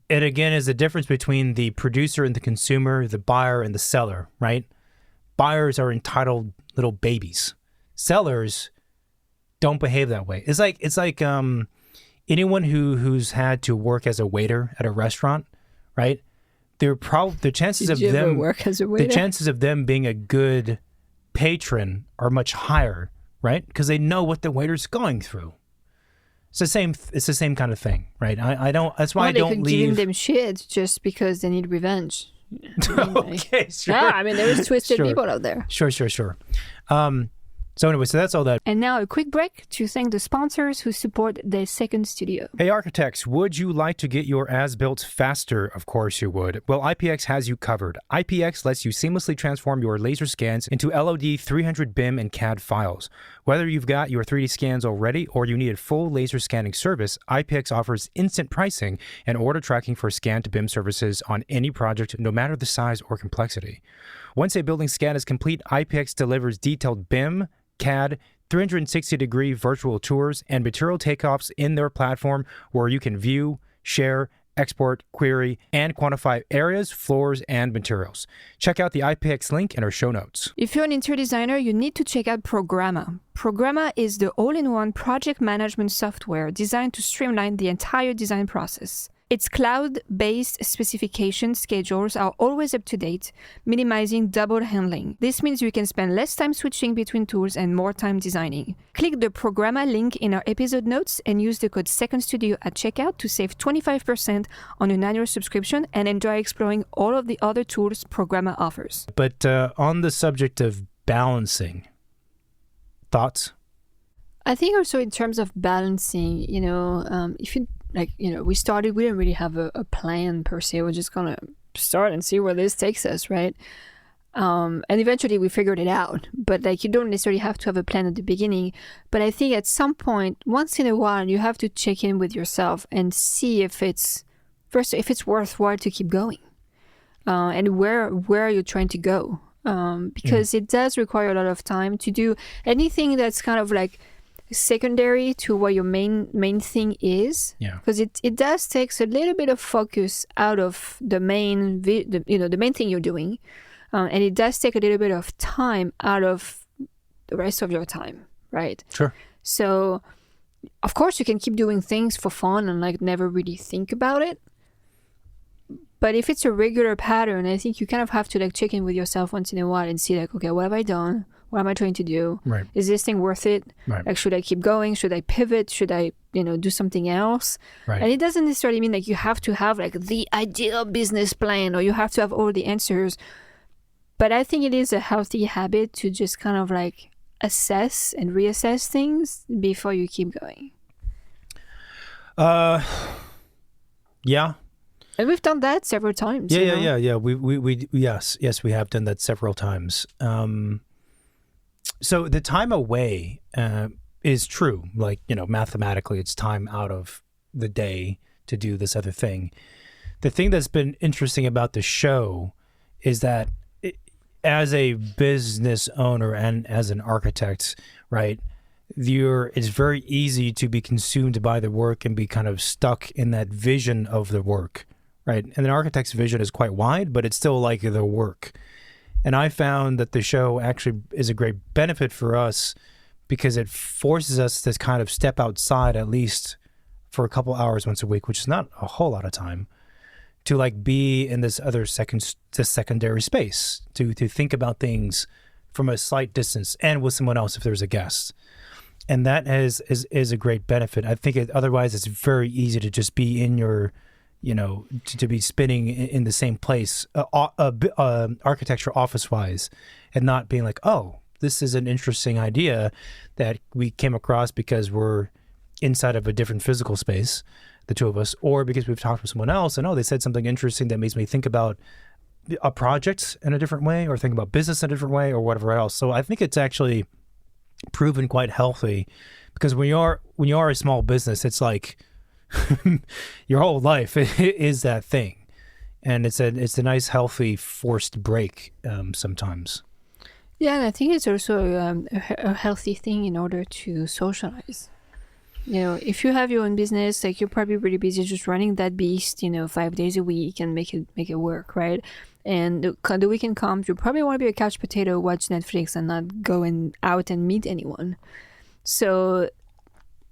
It again is the difference between the producer and the consumer, the buyer and the seller, right? Buyers are entitled little babies. Sellers don't behave that way. It's like anyone who's had to work as a waiter at a restaurant, right? The chances of them work as a waiter? The chances of them being a good patron are much higher, right? Because they know what the waiter's going through. It's the same kind of thing, right? I don't. That's why I don't leave. They could give them shit just because they need revenge. Okay, sure. Yeah, I mean, there's twisted people out there. Sure. So anyway, so that's all that. And now a quick break to thank the sponsors who support the second studio. Hey architects, would you like to get your as-built faster? Of course you would. Well, IPX has you covered. IPX lets you seamlessly transform your laser scans into LOD 300 BIM and CAD files. Whether you've got your 3D scans already or you need a full laser scanning service, IPX offers instant pricing and order tracking for scan to BIM services on any project, no matter the size or complexity. Once a building scan is complete, IPX delivers detailed BIM, CAD, 360-degree virtual tours, and material takeoffs in their platform where you can view, share, export, query, and quantify areas, floors, and materials. Check out the IPX link in our show notes. If you're an interior designer, you need to check out Programma. Programma is the all-in-one project management software designed to streamline the entire design process. Its cloud-based specification schedules are always up to date, minimizing double handling. This means you can spend less time switching between tools and more time designing. Click the Programma link in our episode notes and use the code SECONDSTUDIO at checkout to save 25% on an annual subscription and enjoy exploring all of the other tools Programma offers. But on the subject of balancing, thoughts? I think also in terms of balancing, if you we didn't really have a plan per se. We're just gonna start and see where this takes us, right? And eventually we figured it out. But you don't necessarily have to have a plan at the beginning. But I think at some point, once in a while, you have to check in with yourself and see if it's worthwhile to keep going, and where are you trying to go? Because it does require a lot of time to do anything that's kind of secondary to what your main thing is, because it does takes a little bit of focus out of the main the main thing you're doing, and it does take a little bit of time out of the rest of your time, right? Sure. So of course you can keep doing things for fun and never really think about it, but if it's a regular pattern, I think you kind of have to check in with yourself once in a while and see okay, what have I done? What am I trying to do? Right. Is this thing worth it? Right. Should I keep going? Should I pivot? Should I, do something else? Right. And it doesn't necessarily mean you have to have the ideal business plan or you have to have all the answers. But I think it is a healthy habit to just kind of assess and reassess things before you keep going. Yeah. And we've done that several times. Yeah. We yes, we have done that several times. So the time away is true. Mathematically, it's time out of the day to do this other thing. The thing that's been interesting about the show is that as a business owner and as an architect, right, it's very easy to be consumed by the work and be kind of stuck in that vision of the work, right? And an architect's vision is quite wide, but it's still the work. And I found that the show actually is a great benefit for us because it forces us to kind of step outside at least for a couple hours once a week, which is not a whole lot of time, to be in this other secondary space, to think about things from a slight distance and with someone else if there's a guest. And that is a great benefit. I think otherwise it's very easy to just be in your to be spinning in the same place, architecture office-wise, and not being oh, this is an interesting idea that we came across because we're inside of a different physical space, the two of us, or because we've talked with someone else and, they said something interesting that makes me think about a project in a different way or think about business in a different way or whatever else. So I think it's actually proven quite healthy because when you are a small business, it's your whole life is that thing. And it's a nice, healthy, forced break sometimes. Yeah, and I think it's also a healthy thing in order to socialize. If you have your own business, like you're probably really busy just running that beast, 5 days a week and make it work, right? And the weekend comes, you probably want to be a couch potato, watch Netflix, and not go out and meet anyone. So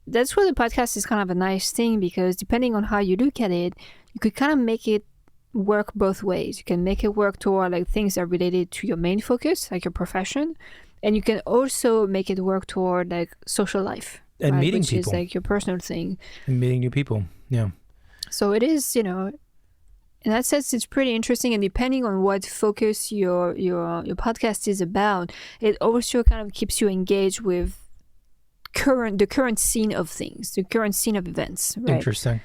that's where the podcast is kind of a nice thing, because depending on how you look at it, you could kind of make it work both ways. You can make it work toward like things that are related to your main focus, like your profession, and you can also make it work toward like social life. And right? meeting Which people. is like your personal thing. And meeting new people, yeah. So it is, in that sense, it's pretty interesting. And depending on what focus your podcast is about, it also kind of keeps you engaged with the current scene of things, the current scene of events. Right? Interesting.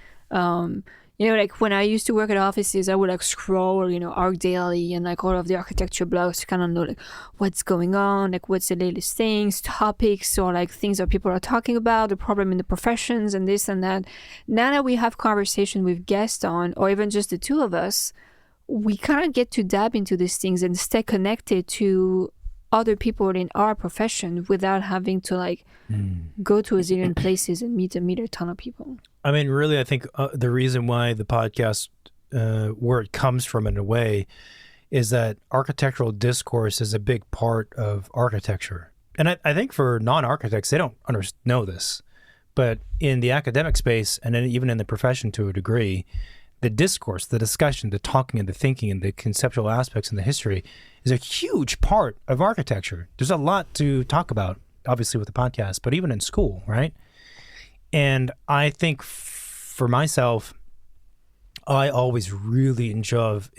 Like when I used to work at offices, I would like scroll, ArcDaily and like all of the architecture blogs to kind of know like what's going on, like what's the latest things, topics, or like things that people are talking about, the problem in the professions and this and that. Now that we have conversation with guests on, or even just the two of us, we kind of get to dab into these things and stay connected to other people in our profession without having to like go to a zillion places and meet a ton of people. I mean, really, I think the reason why the podcast, where it comes from in a way, is that architectural discourse is a big part of architecture. And I think for non-architects, they don't know this. But in the academic space, and then even in the profession to a degree, the discourse, the discussion, the talking and the thinking and the conceptual aspects and the history is a huge part of architecture. There's a lot to talk about, obviously, with the podcast, but even in school, right? And I think for myself, I always really enjoyed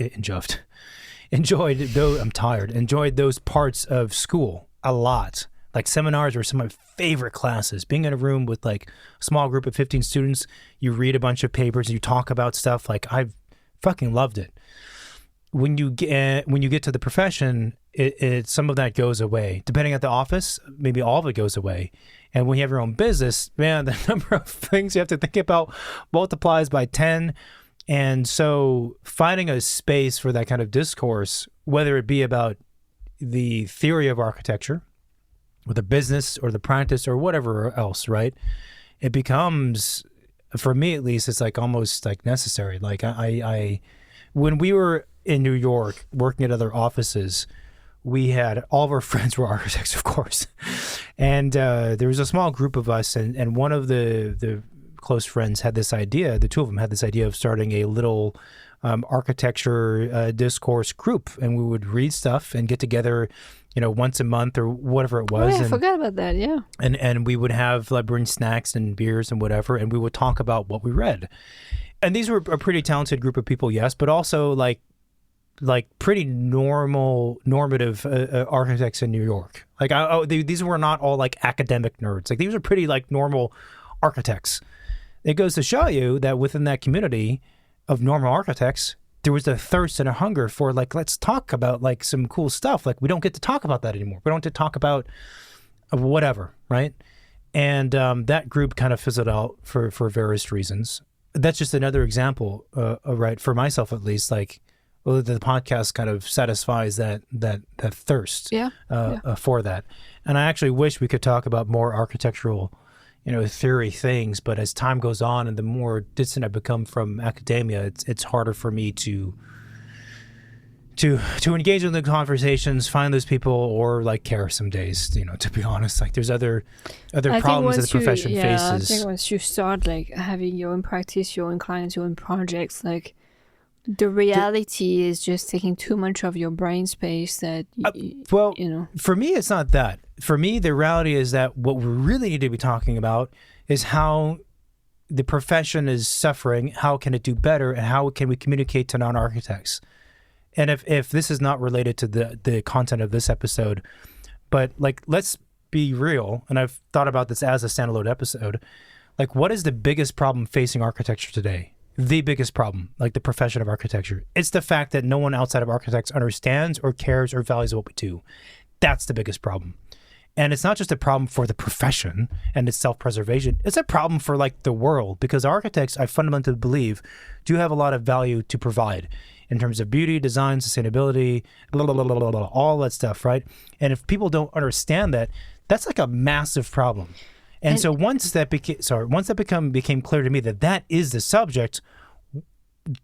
those parts of school a lot. Like seminars were some of my favorite classes. Being in a room with like a small group of 15 students, you read a bunch of papers, you talk about stuff. Like I've fucking loved it. When you get to the profession, it some of that goes away. Depending on the office, maybe all of it goes away. And when you have your own business, man, the number of things you have to think about multiplies by 10. And so finding a space for that kind of discourse, whether it be about the theory of architecture, or the business or the practice or whatever else, right? It becomes, for me at least, it's like almost like necessary. Like I when we were in New York working at other offices, we had all of our friends were architects, of course. And there was a small group of us, and one of the close friends had this idea, the two of them had this idea of starting a little architecture discourse group, and we would read stuff and get together, once a month or whatever it was. Oh, yeah, I forgot about that, yeah. And we would have bring snacks and beers and whatever, and we would talk about what we read. And these were a pretty talented group of people, yes, but also like pretty normative architects in New York. Like these were not all like academic nerds. Like these were pretty like normal architects. It goes to show you that within that community of normal architects, there was a thirst and a hunger for like, let's talk about like some cool stuff. Like we don't get to talk about that anymore. We don't get to talk about whatever, right? And that group kind of fizzled out for various reasons. That's just another example, right? For myself, at least, like, well, the podcast kind of satisfies that thirst for that. And I actually wish we could talk about more architectural, theory things. But as time goes on and the more distant I become from academia, it's harder for me to engage in the conversations, find those people, or like care some days. To be honest, like there's other problems that the profession faces. I think once you start like having your own practice, your own clients, your own projects, like the reality is just taking too much of your brain space. That for me, it's not that. For me, the reality is that what we really need to be talking about is how the profession is suffering. How can it do better, and how can we communicate to non-architects? And if this is not related to the content of this episode, but like, let's be real, and I've thought about this as a standalone episode, like what is the biggest problem facing architecture today? The biggest problem, like the profession of architecture. It's the fact that no one outside of architects understands or cares or values what we do. That's the biggest problem. And it's not just a problem for the profession and its self-preservation. It's a problem for like the world, because architects, I fundamentally believe, do have a lot of value to provide in terms of beauty, design, sustainability, blah, blah, blah, blah, blah, blah, all that stuff, right? And if people don't understand that, that's like a massive problem. And so once that became clear to me that that is the subject,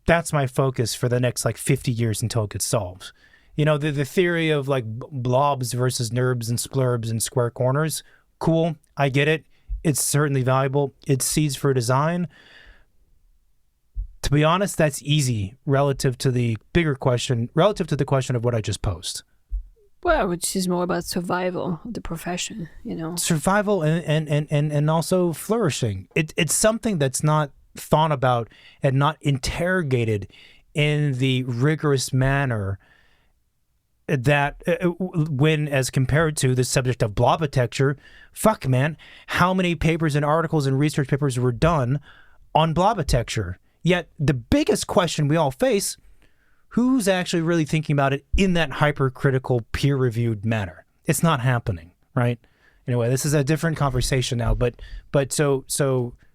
that's my focus for the next like 50 years until it gets solved. You know, the theory of like blobs versus NURBS and splurbs and square corners, cool, I get it. It's certainly valuable. It's seeds for design. To be honest, that's easy relative to the bigger question, relative to the question of what I just posed. Well, which is more about survival of the profession, you know. Survival and also flourishing. It's something that's not thought about and not interrogated in the rigorous manner that when as compared to the subject of blobitecture, fuck man, how many papers and articles and research papers were done on blobitecture? Yet the biggest question we all face, who's actually really thinking about it in that hypercritical, peer-reviewed manner? It's not happening, right? Anyway, this is a different conversation now, but so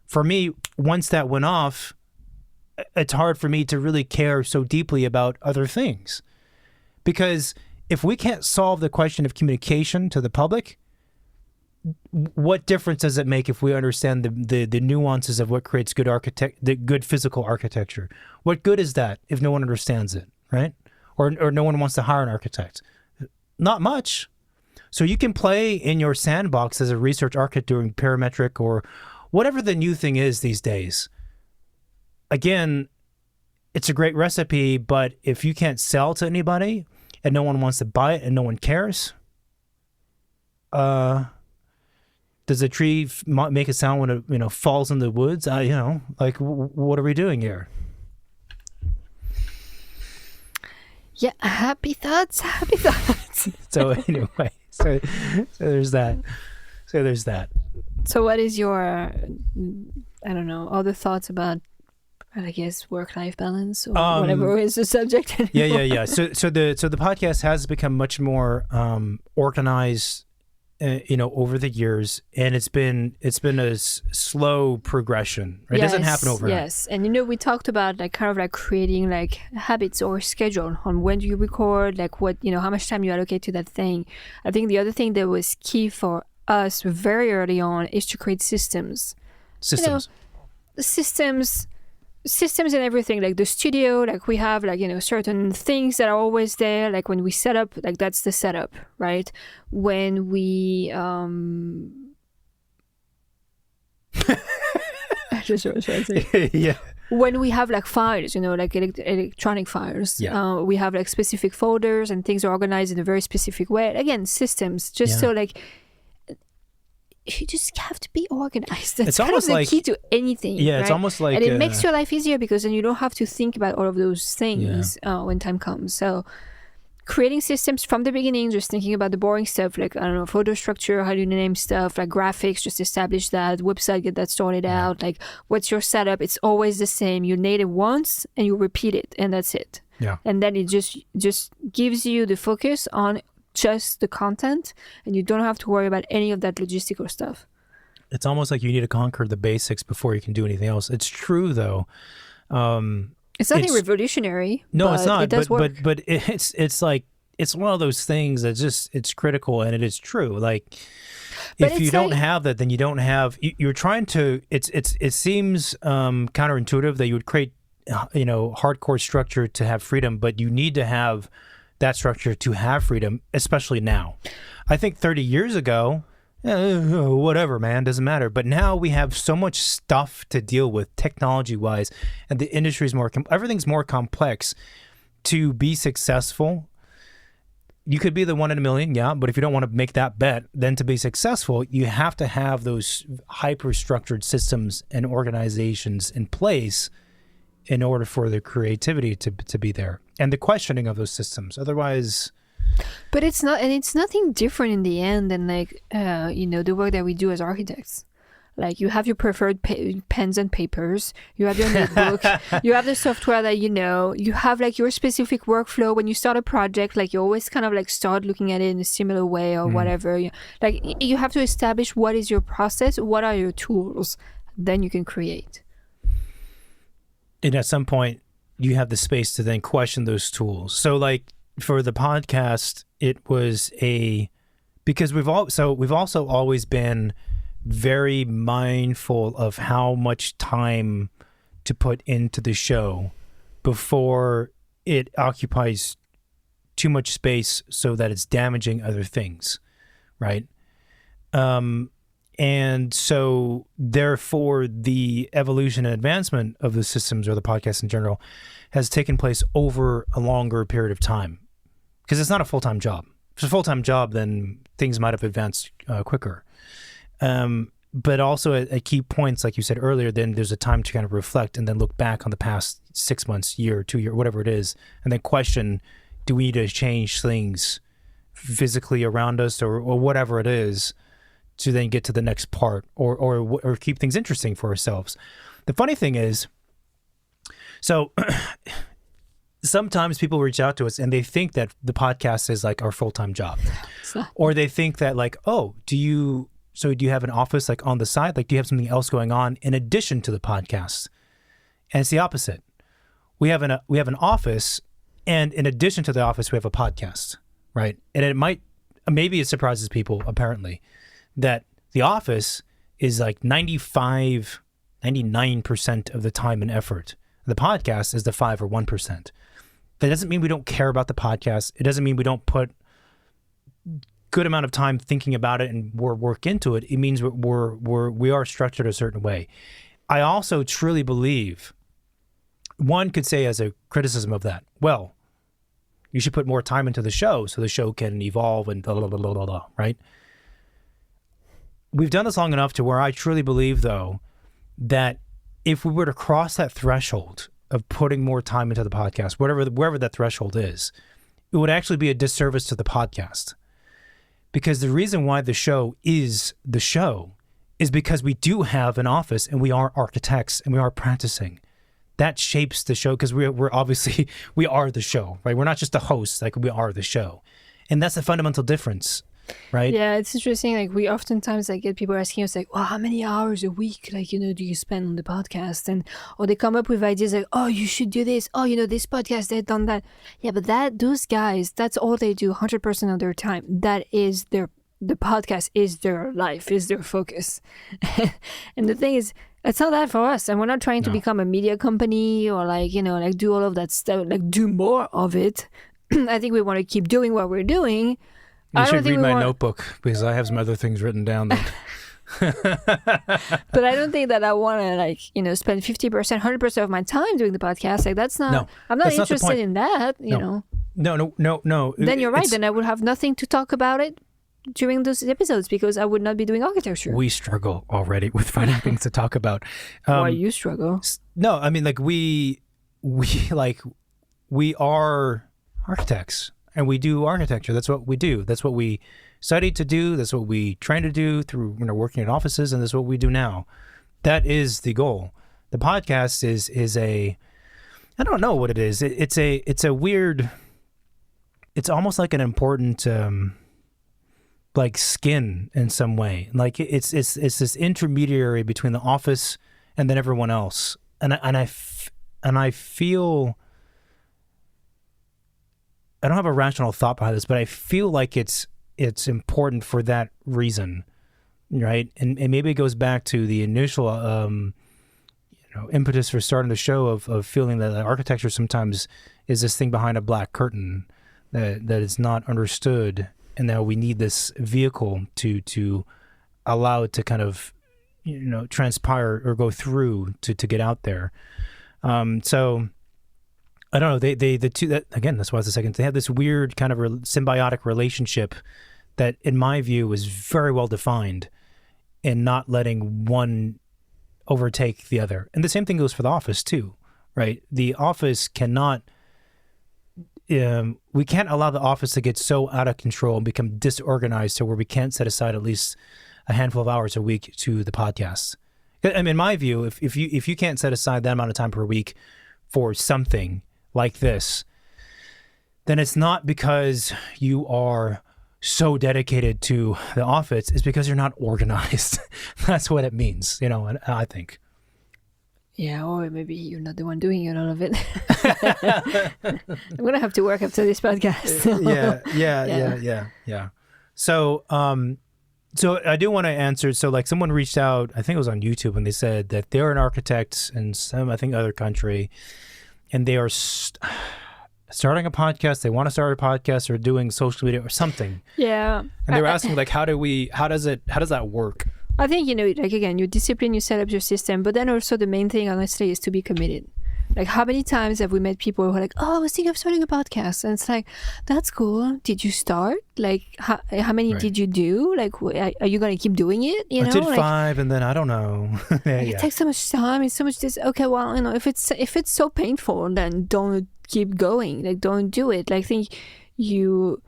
for me, once that went off, it's hard for me to really care so deeply about other things. Because if we can't solve the question of communication to the public, what difference does it make if we understand the nuances of what creates the good physical architecture? What good is that if no one understands it, right? Or no one wants to hire an architect? Not much. So you can play in your sandbox as a research architect doing parametric or whatever the new thing is these days. Again, it's a great recipe, but if you can't sell to anybody and no one wants to buy it and no one cares, does a tree make a sound when it falls in the woods? Like what are we doing here? Yeah, happy thoughts. So anyway, so there's that. So what is your, other thoughts about, I guess, work-life balance or whatever is the subject? Yeah. So the podcast has become much more organized, over the years, and it's been a slow progression. Right? Yes, it doesn't happen overnight. Yes, and we talked about creating like habits or schedule on when do you record, like what how much time you allocate to that thing. I think the other thing that was key for us very early on is to create systems. Systems and everything, like the studio, like we have certain things that are always there, like when we set up, like that's the setup, right? When we I just what I was trying to say. Yeah. When we have like files, like electronic files, we have like specific folders and things are organized in a very specific way. Again, systems, just so like you just have to be organized. That's kind of the key to anything. Yeah, right? It's almost like... And it makes your life easier because then you don't have to think about all of those things when time comes. So creating systems from the beginning, just thinking about the boring stuff, like, photo structure, how do you name stuff, like graphics, just establish that, website, get that sorted out, like what's your setup? It's always the same. You nail it once and you repeat it and that's it. Yeah. And then it just gives you the focus on just the content, and you don't have to worry about any of that logistical stuff. It's almost like you need to conquer the basics before you can do anything else. It's true, though. It's nothing revolutionary. No, it's not. It does work. But it's like it's one of those things that it's critical, and it is true. Like if you don't have that, then you don't have. You're trying to. It seems counterintuitive that you would create hardcore structure to have freedom, but you need to have that structure to have freedom, especially now. I think 30 years ago, whatever, man, doesn't matter. But now we have so much stuff to deal with technology-wise, and the industry is everything's more complex. To be successful, you could be the one in a million, but if you don't want to make that bet, then to be successful, you have to have those hyper-structured systems and organizations in place in order for the creativity to be there and the questioning of those systems. Otherwise, but it's nothing different in the end than the work that we do as architects. Like you have your preferred pens and papers, you have your notebook, you have the software that you know, you have like your specific workflow. When you start a project, like you always kind of like start looking at it in a similar way or whatever. Like you have to establish what is your process, what are your tools, then you can create. And at some point, you have the space to then question those tools. So like for the podcast, it was because we've also always been very mindful of how much time to put into the show before it occupies too much space so that it's damaging other things, right? And so therefore the evolution and advancement of the systems or the podcast in general has taken place over a longer period of time because it's not a full-time job. If it's a full-time job, then things might have advanced quicker. But also at key points, like you said earlier, then there's a time to kind of reflect and then look back on the past 6 months, year, 2 year, whatever it is, and then question, do we need to change things physically around us or whatever it is to then get to the next part or keep things interesting for ourselves. The funny thing is, so sometimes people reach out to us and they think that the podcast is like our full-time job. Or they think that like, oh, do you have an office like on the side? Like, do you have something else going on in addition to the podcast? And it's the opposite. We have an office, and in addition to the office, we have a podcast, right? And maybe it surprises people, apparently, that the office is like 99% of the time and effort. The podcast is the 5 or 1%. That doesn't mean we don't care about the podcast. It doesn't mean we don't put good amount of time thinking about it and work into it. It means we are structured a certain way. I also truly believe, one could say as a criticism of that, well, you should put more time into the show so the show can evolve and blah, blah, blah, blah, blah, right? We've done this long enough to where I truly believe, though, that if we were to cross that threshold of putting more time into the podcast, wherever that threshold is, it would actually be a disservice to the podcast. Because the reason why the show is because we do have an office and we are architects and we are practicing. That shapes the show because we're obviously, we are the show, right? We're not just a host, like we are the show. And that's the fundamental difference. Right? Yeah, it's interesting. Like we oftentimes get people asking us like, "Well, how many hours a week, do you spend on the podcast?" Or they come up with ideas like, "Oh, you should do this. Oh, this podcast, they've done that." Yeah, but those guys, that's all they do, 100% of their time. That is the podcast is their life, is their focus. And the thing is, it's not that for us, and we're not trying to become a media company or do all of that stuff, like do more of it. I think we want to keep doing what we're doing. You should read my notebook because I have some other things written down. But I don't think that I want to spend 50%, 100% of my time doing the podcast. Like that's not. No, I'm not interested in that. No. Then you're right. Then I would have nothing to talk about it during those episodes because I would not be doing architecture. We struggle already with finding things to talk about. Why you struggle? No, I mean we are architects. And we do architecture. That's what we do. That's what we studied to do. That's what we train to do through working in offices, and that's what we do now. That is the goal. The podcast is I don't know what it is. It's a weird. It's almost like an important like skin in some way. Like it's this intermediary between the office and then everyone else. And I feel. I don't have a rational thought behind this, but I feel like it's important for that reason, right? And maybe it goes back to the initial, impetus for starting the show of feeling that architecture sometimes is this thing behind a black curtain that is not understood, and that we need this vehicle to allow it to kind of, transpire or go through to get out there. So. I don't know. The two that again. That's why it's the second. They have this weird kind of symbiotic relationship that, in my view, is very well defined, and not letting one overtake the other. And the same thing goes for the office too, right? The office cannot. We can't allow the office to get so out of control and become disorganized to where we can't set aside at least a handful of hours a week to the podcast. I mean, in my view, if you can't set aside that amount of time per week for something like this, then it's not because you are so dedicated to the office. It's because you're not organized. That's what it means, and I think. Yeah, or maybe you're not the one doing all of it. I'm going to have to work after this podcast. Yeah. So I do want to answer. So like someone reached out, I think it was on YouTube, and they said that they're an architect in some, I think, other country, and they are starting a podcast. They want to start a podcast or doing social media or something. Yeah. And they were asking like, how does that work? I think, like again, you discipline, you set up your system, but then also the main thing, honestly, is to be committed. Like, how many times have we met people who are like, oh, I was thinking of starting a podcast. And it's like, that's cool. Did you start? Like, how many did you do? Like, are you going to keep doing it? I did 5 and then I don't know. It takes so much time. It's so much this. Okay, well, if it's so painful, then don't keep going. Like, don't do it. Like, I think you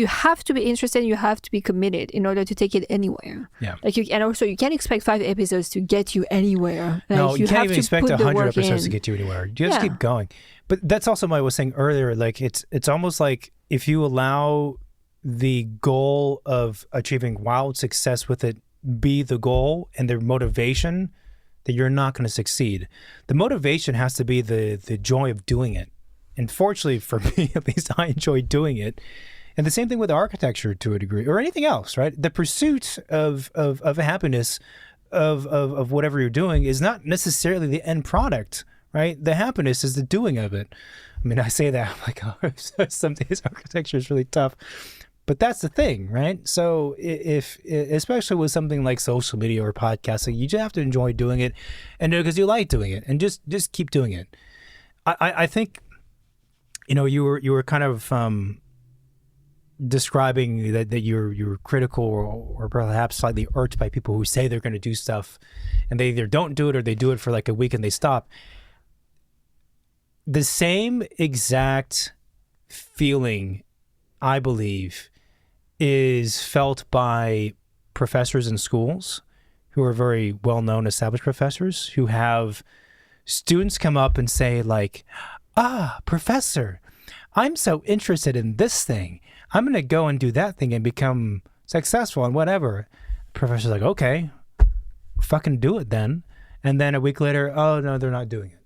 have to be interested, you have to be committed in order to take it anywhere. Yeah. And also you can't expect 5 episodes to get you anywhere. Like, no, you can't even expect 100 episodes to get you anywhere. You have to keep going. But that's also what I was saying earlier. Like it's almost like if you allow the goal of achieving wild success with it be the goal and the motivation, that you're not going to succeed. The motivation has to be the joy of doing it. And fortunately for me, at least, I enjoy doing it. And the same thing with architecture to a degree, or anything else, right? The pursuit of happiness of whatever you're doing is not necessarily the end product, right? The happiness is the doing of it. I mean, I say that like, oh, some days architecture is really tough, but that's the thing, right? So if especially with something like social media or podcasting, you just have to enjoy doing it, and because you like doing it, and just keep doing it. I think, you were kind of describing that you're critical or perhaps slightly irked by people who say they're going to do stuff and they either don't do it or they do it for like a week and they stop. The same exact feeling, I believe, is felt by professors in schools who are very well-known established professors who have students come up and say like, professor, I'm so interested in this thing. I'm going to go and do that thing and become successful and whatever. The professor's like, okay, fucking do it then. And then a week later, oh no, they're not doing it.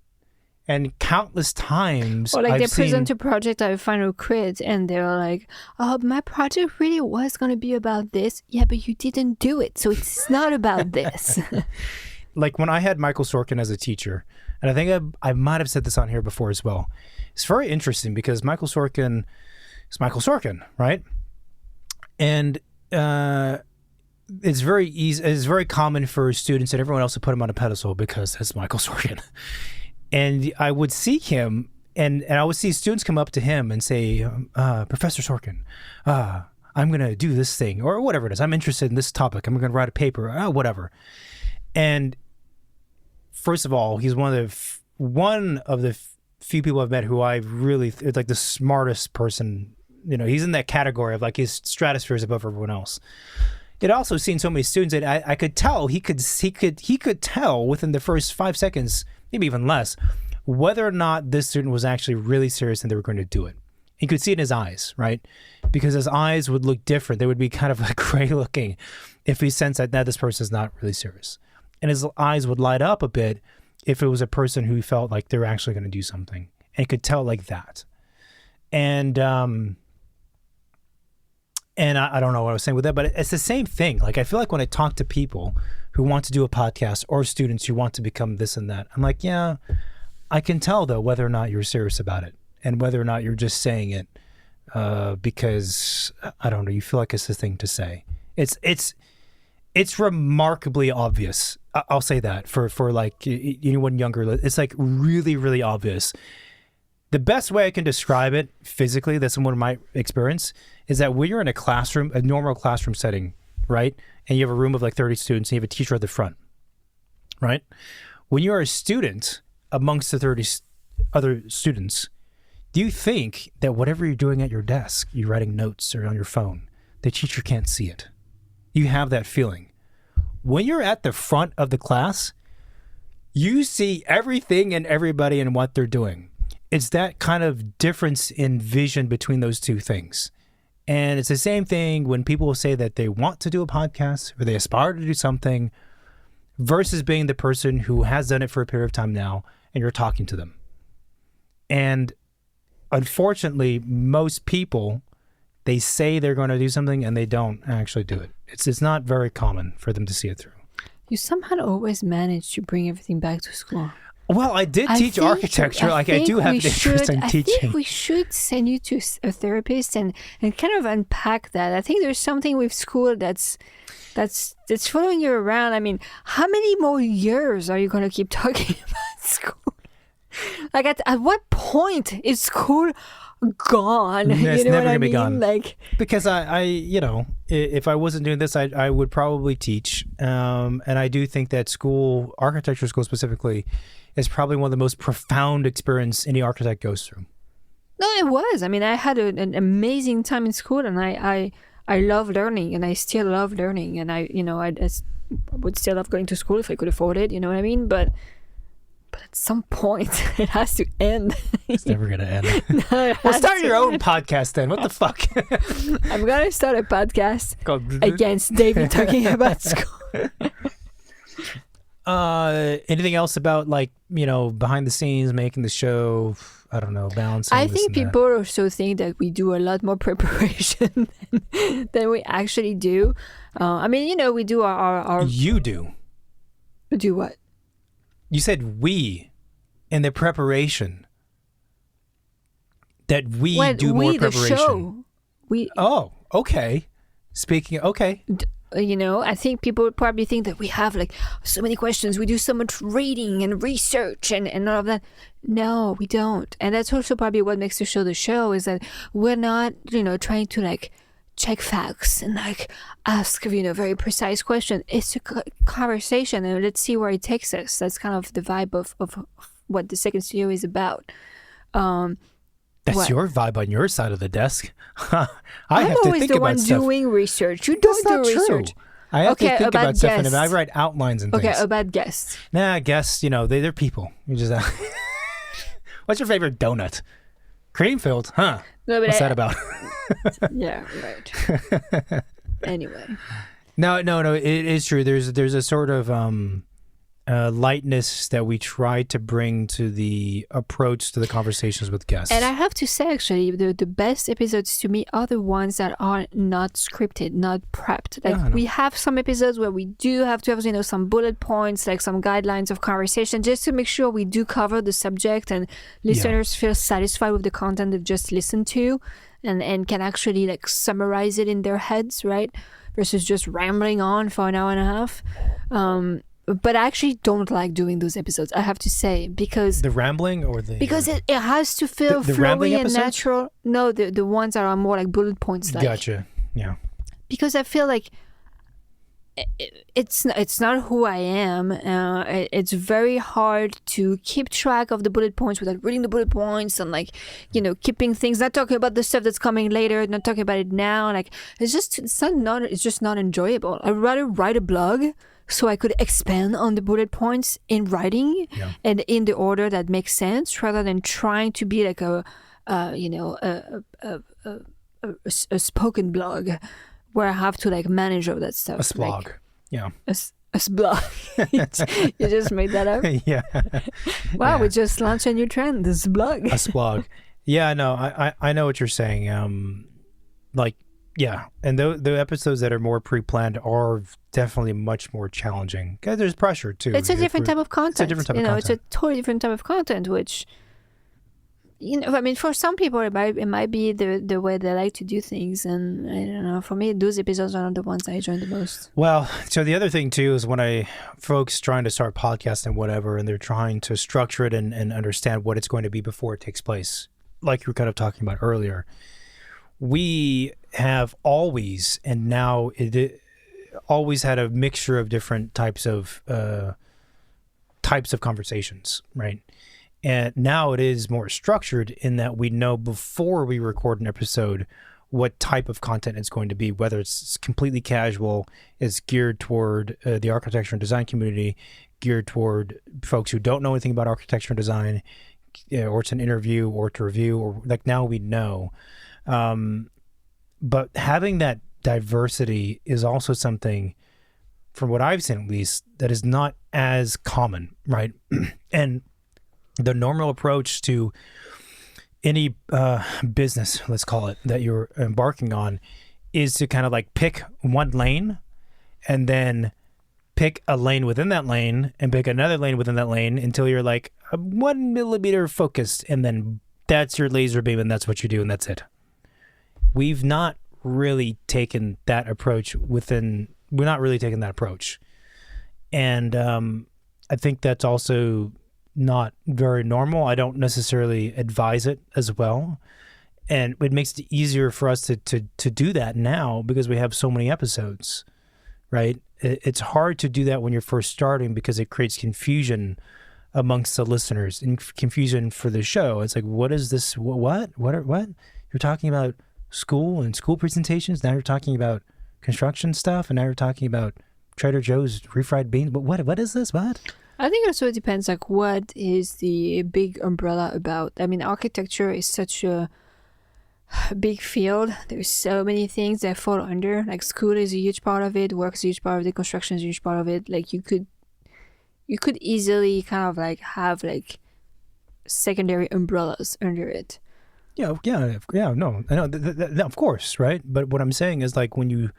And countless times, or like they present a project at a final crit and they're like, oh, my project really was going to be about this. Yeah, but you didn't do it. So it's not about this. Like when I had Michael Sorkin as a teacher, and I think I might have said this on here before as well. It's very interesting because Michael Sorkin is Michael Sorkin, right? And it's very easy. It's very common for students and everyone else to put him on a pedestal because that's Michael Sorkin. And I would see him, and I would see students come up to him and say, Professor Sorkin, I'm going to do this thing, or whatever it is. I'm interested in this topic. I'm going to write a paper, whatever. And first of all, he's one of the few people I've met who I really, it's like the smartest person. He's in that category of like his stratosphere is above everyone else. It also seen so many students that I could tell he could tell within the first 5 seconds, maybe even less, whether or not this student was actually really serious and they were going to do it. He could see it in his eyes, right? Because his eyes would look different. They would be kind of like gray looking if he sensed that this person is not really serious. And his eyes would light up a bit if it was a person who felt like they're actually going to do something. And he could tell like that. And I don't know what I was saying with that, but it's the same thing. Like, I feel like when I talk to people who want to do a podcast or students who want to become this and that, I'm like, yeah, I can tell though whether or not you're serious about it and whether or not you're just saying it because, I don't know, you feel like it's the thing to say. It's remarkably obvious. I'll say that for like anyone younger. It's like really, really obvious. The best way I can describe it physically that someone might experience is that when you're in a classroom, a normal classroom setting, right? And you have a room of like 30 students and you have a teacher at the front, right? When you're a student amongst the 30 other students, do you think that whatever you're doing at your desk, you're writing notes or on your phone, the teacher can't see it? You have that feeling. when you're at the front of the class, you see everything and everybody and what they're doing. It's that kind of difference in vision between those two things. And it's the same thing when people say that they want to do a podcast or they aspire to do something versus being the person who has done it for a period of time now and you're talking to them. And unfortunately, most people, they say they're going to do something and they don't actually do it. It's not very common for them to see it through. You somehow always manage to bring everything back to school. Well, I did teach architecture. I do have an interest in teaching. I think we should send you to a therapist and kind of unpack that. I think there's something with school that's following you around. I mean, how many more years are you going to keep talking about school? Like, at what point is school gone? It's never going to be gone. Like, because I if I wasn't doing this, I would probably teach. And I do think that architecture school specifically, is probably one of the most profound experience any architect goes through. No, it was. I mean, I had an amazing time in school, and I love learning, and I still love learning, and I would still love going to school if I could afford it. You know what I mean? But at some point, it has to end. It's never gonna end. No, well, start your own podcast then. What the fuck? I'm gonna start a podcast against David talking about school. Anything else about behind the scenes, making the show? I don't know, balancing. I think people also think that we do a lot more preparation than we actually do. I mean, we do our. You do. Do what? You said we, in the preparation. That we do more preparation. The show. We. Oh, okay. Okay. I think people probably think that we have so many questions. We do so much reading and research and all of that. No, we don't. And that's also probably what makes the show is that we're not, trying to check facts and ask, very precise questions. It's a conversation and let's see where it takes us. That's kind of the vibe of what the Second Studio is about. That's your vibe on your side of the desk. I'm always the one doing research. You don't do research. I have to think about stuff, and I write outlines and things. Okay, about guests. Nah, guests, they're people. You just. What's your favorite donut? Cream-filled, huh? No, but What's that about? Yeah, right. Anyway. No, it is true. There's a sort of lightness that we try to bring to the approach to the conversations with guests. And I have to say, actually, the best episodes to me are the ones that are not scripted, not prepped. We have some episodes where we do have to have, some bullet points, some guidelines of conversation, just to make sure we do cover the subject and listeners feel satisfied with the content they've just listened to and can actually summarize it in their heads, right? Versus just rambling on for an hour and a half. But I actually don't like doing those episodes, I have to say, because... The rambling or the... Because it has to feel flowy and natural. No, the ones that are more like bullet points. Gotcha, yeah. Because I feel like it's not who I am. It's very hard to keep track of the bullet points without reading the bullet points and keeping things, not talking about the stuff that's coming later, not talking about it now. It's just not enjoyable. I'd rather write a blog so I could expand on the bullet points in writing and in the order that makes sense, rather than trying to be a spoken blog where I have to manage all that stuff. A splog, a splog. You just made that up. Yeah. Wow, we just launched a new trend. The splog. A splog. Yeah, no, I know what you're saying. Yeah, and the episodes that are more pre-planned are definitely much more challenging. Because there's pressure too. It's a different type of content. It's a different type of content. It's a totally different type of content, which, I mean, for some people it might be the way they like to do things, and I don't know. For me, those episodes are not the ones I enjoy the most. Well, so the other thing too is when folks trying to start podcasts and whatever, and they're trying to structure it and understand what it's going to be before it takes place, like you were kind of talking about earlier. We have always, and now it always had a mixture of different types of conversations, right? And now it is more structured in that we know before we record an episode what type of content it's going to be, whether it's completely casual, is geared toward the architecture and design community, geared toward folks who don't know anything about architecture and design, or it's an interview or to review, or like now we know. But having that diversity is also something, from what I've seen at least, that is not as common, right? And the normal approach to any business, let's call it, that you're embarking on is to kind of like pick one lane and then pick a lane within that lane and pick another lane within that lane until you're like 1 millimeter focused, and then that's your laser beam and that's what you do and that's it. We've not really taken that approach we're not really taking that approach. And I think that's also not very normal. I don't necessarily advise it as well. And it makes it easier for us to do that now because we have so many episodes, right? It's hard to do that when you're first starting because it creates confusion amongst the listeners and confusion for the show. It's like, what is this? What? You're talking about school and school presentations. Now you're talking about construction stuff, and now you're talking about Trader Joe's refried beans. But what is this? What? I think also it depends, like, what is the big umbrella about. I mean, architecture is such a big field. There's so many things that fall under. Like, school is a huge part of it, work is a huge part of it, construction is a huge part of it. Like, you could easily kind of like have like secondary umbrellas under it. No, I know, of course, right? But what I'm saying is, like, when you,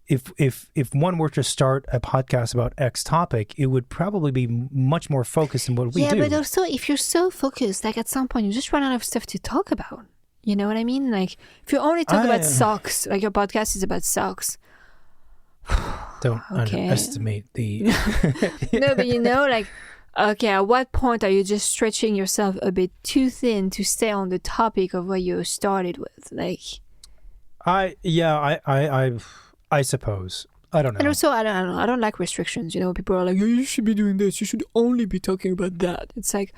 if one were to start a podcast about X topic, it would probably be much more focused than what we do. Yeah, but also if you're so focused, like at some point you just run out of stuff to talk about. You know what I mean? Like if you only talk about socks, like your podcast is about socks. Don't underestimate the... No, but you know, like, okay, at what point are you just stretching yourself a bit too thin to stay on the topic of what you started with? Like, I suppose. I don't know. And also, I don't know. I don't like restrictions. You know, people are like, oh, you should be doing this. You should only be talking about that. It's like,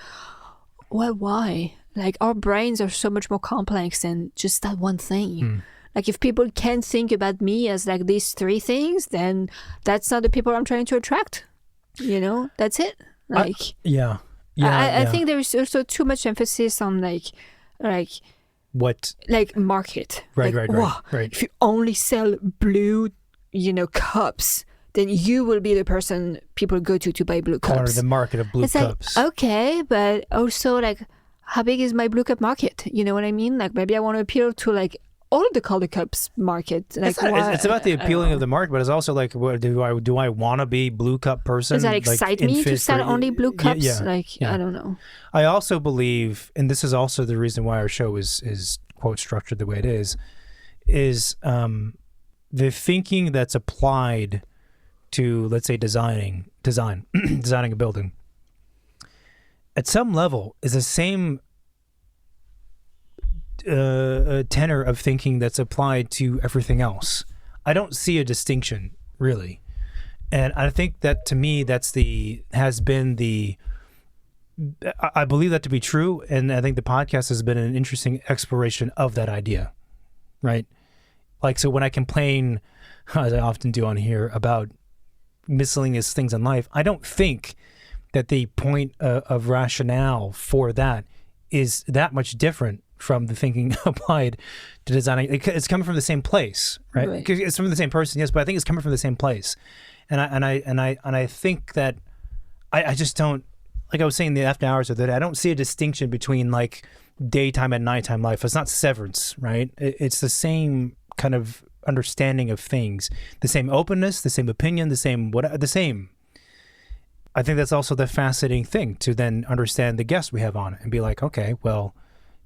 well, why? Like, our brains are so much more complex than just that one thing. Like, if people can't think about me as like these three things, then that's not the people I'm trying to attract. You know, that's it. Like, I think there is also too much emphasis on like what, like market. Right. If you only sell blue, cups, then you will be the person people go to buy blue cups. Or the market of blue cups. Like, okay, but also like, how big is my blue cup market? You know what I mean? Like, maybe I want to appeal to like all the color cups market. Like, it's about the appealing of the market, but it's also like, what, do I want to be blue cup person? Does that excite me to sell only blue cups? I don't know. I also believe, and this is also the reason why our show is quote structured the way it is the thinking that's applied to, let's say, designing a building at some level is the same tenor of thinking that's applied to everything else. I don't see a distinction, really. And I think that, to me, I believe that to be true, and I think the podcast has been an interesting exploration of that idea, right? Like, so when I complain, as I often do on here, about miscellaneous things in life, I don't think that the point of rationale for that is that much different from the thinking applied to designing. It's coming from the same place, right? It's from the same person, yes, but I think it's coming from the same place. And I think that I just don't, like I was saying the after hours of that, I don't see a distinction between like daytime and nighttime life. It's not Severance, right? It's the same kind of understanding of things, the same openness, the same opinion, the same. I think that's also the fascinating thing, to then understand the guests we have on and be like, okay, well,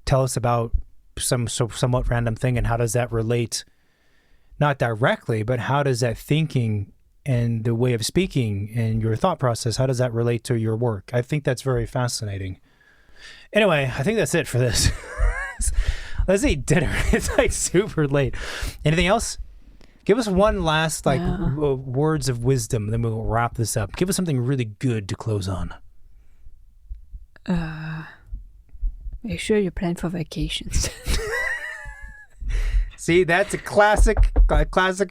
tell us about some somewhat random thing, and how does that relate, not directly, but how does that thinking and the way of speaking and your thought process, how does that relate to your work? I think that's very fascinating. Anyway, I think that's it for this. Let's eat dinner. It's like super late. Anything else? Give us one last words of wisdom, then we'll wrap this up. Give us something really good to close on. Make sure you plan for vacations. See, that's a classic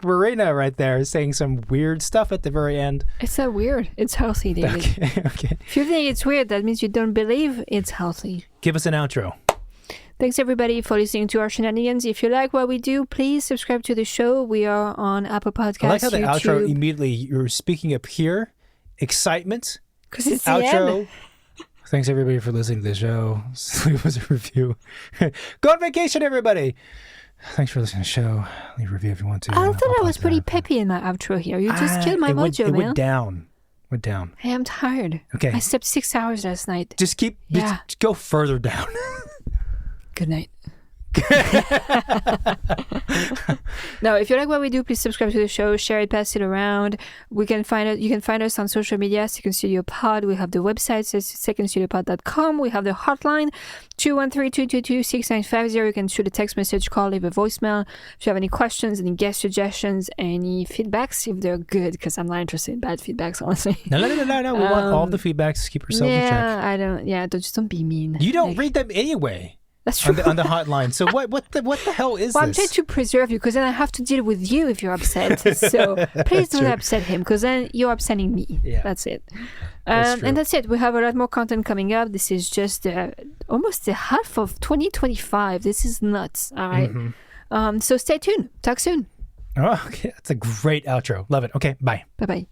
Marina right there, saying some weird stuff at the very end. It's not weird. It's healthy, David. Okay. If you think it's weird, that means you don't believe it's healthy. Give us an outro. Thanks everybody for listening to our shenanigans. If you like what we do, please subscribe to the show. We are on Apple Podcasts, I like how the YouTube. outro immediately, you're speaking up here, excitement, Because it's the outro. end. Thanks everybody for listening to the show. Leave us a review. Go on vacation, everybody. Thanks for listening to the show. Leave a review if you want to. I thought I was pretty peppy in my outro here. You just killed my mojo, It man. went down. Hey, I'm tired. Okay. I slept 6 hours last night. Just go further down. Good night. No, if you like what we do, please subscribe to the show, share it, pass it around. You can find us on social media, Second Studio Pod. We have the website, secondstudiopod.com. We have the hotline, 213-222-6950. You can shoot a text message, call, leave a voicemail. If you have any questions, any guest suggestions, any feedbacks, if they're good, because I'm not interested in bad feedbacks, honestly. No. We want all the feedbacks. Keep yourself in check. Just don't be mean. You don't read them anyway. That's true. On the hotline. So what the hell is Well, I'm this? trying to preserve you because then I have to deal with you if you're upset. So please don't true. upset him because then you're upsetting me. Yeah. That's it. That's true. And that's it. We have a lot more content coming up. This is just almost the half of 2025. This is nuts. All right. So stay tuned. Talk soon. Oh, okay. That's a great outro. Love it. Okay, bye. Bye-bye.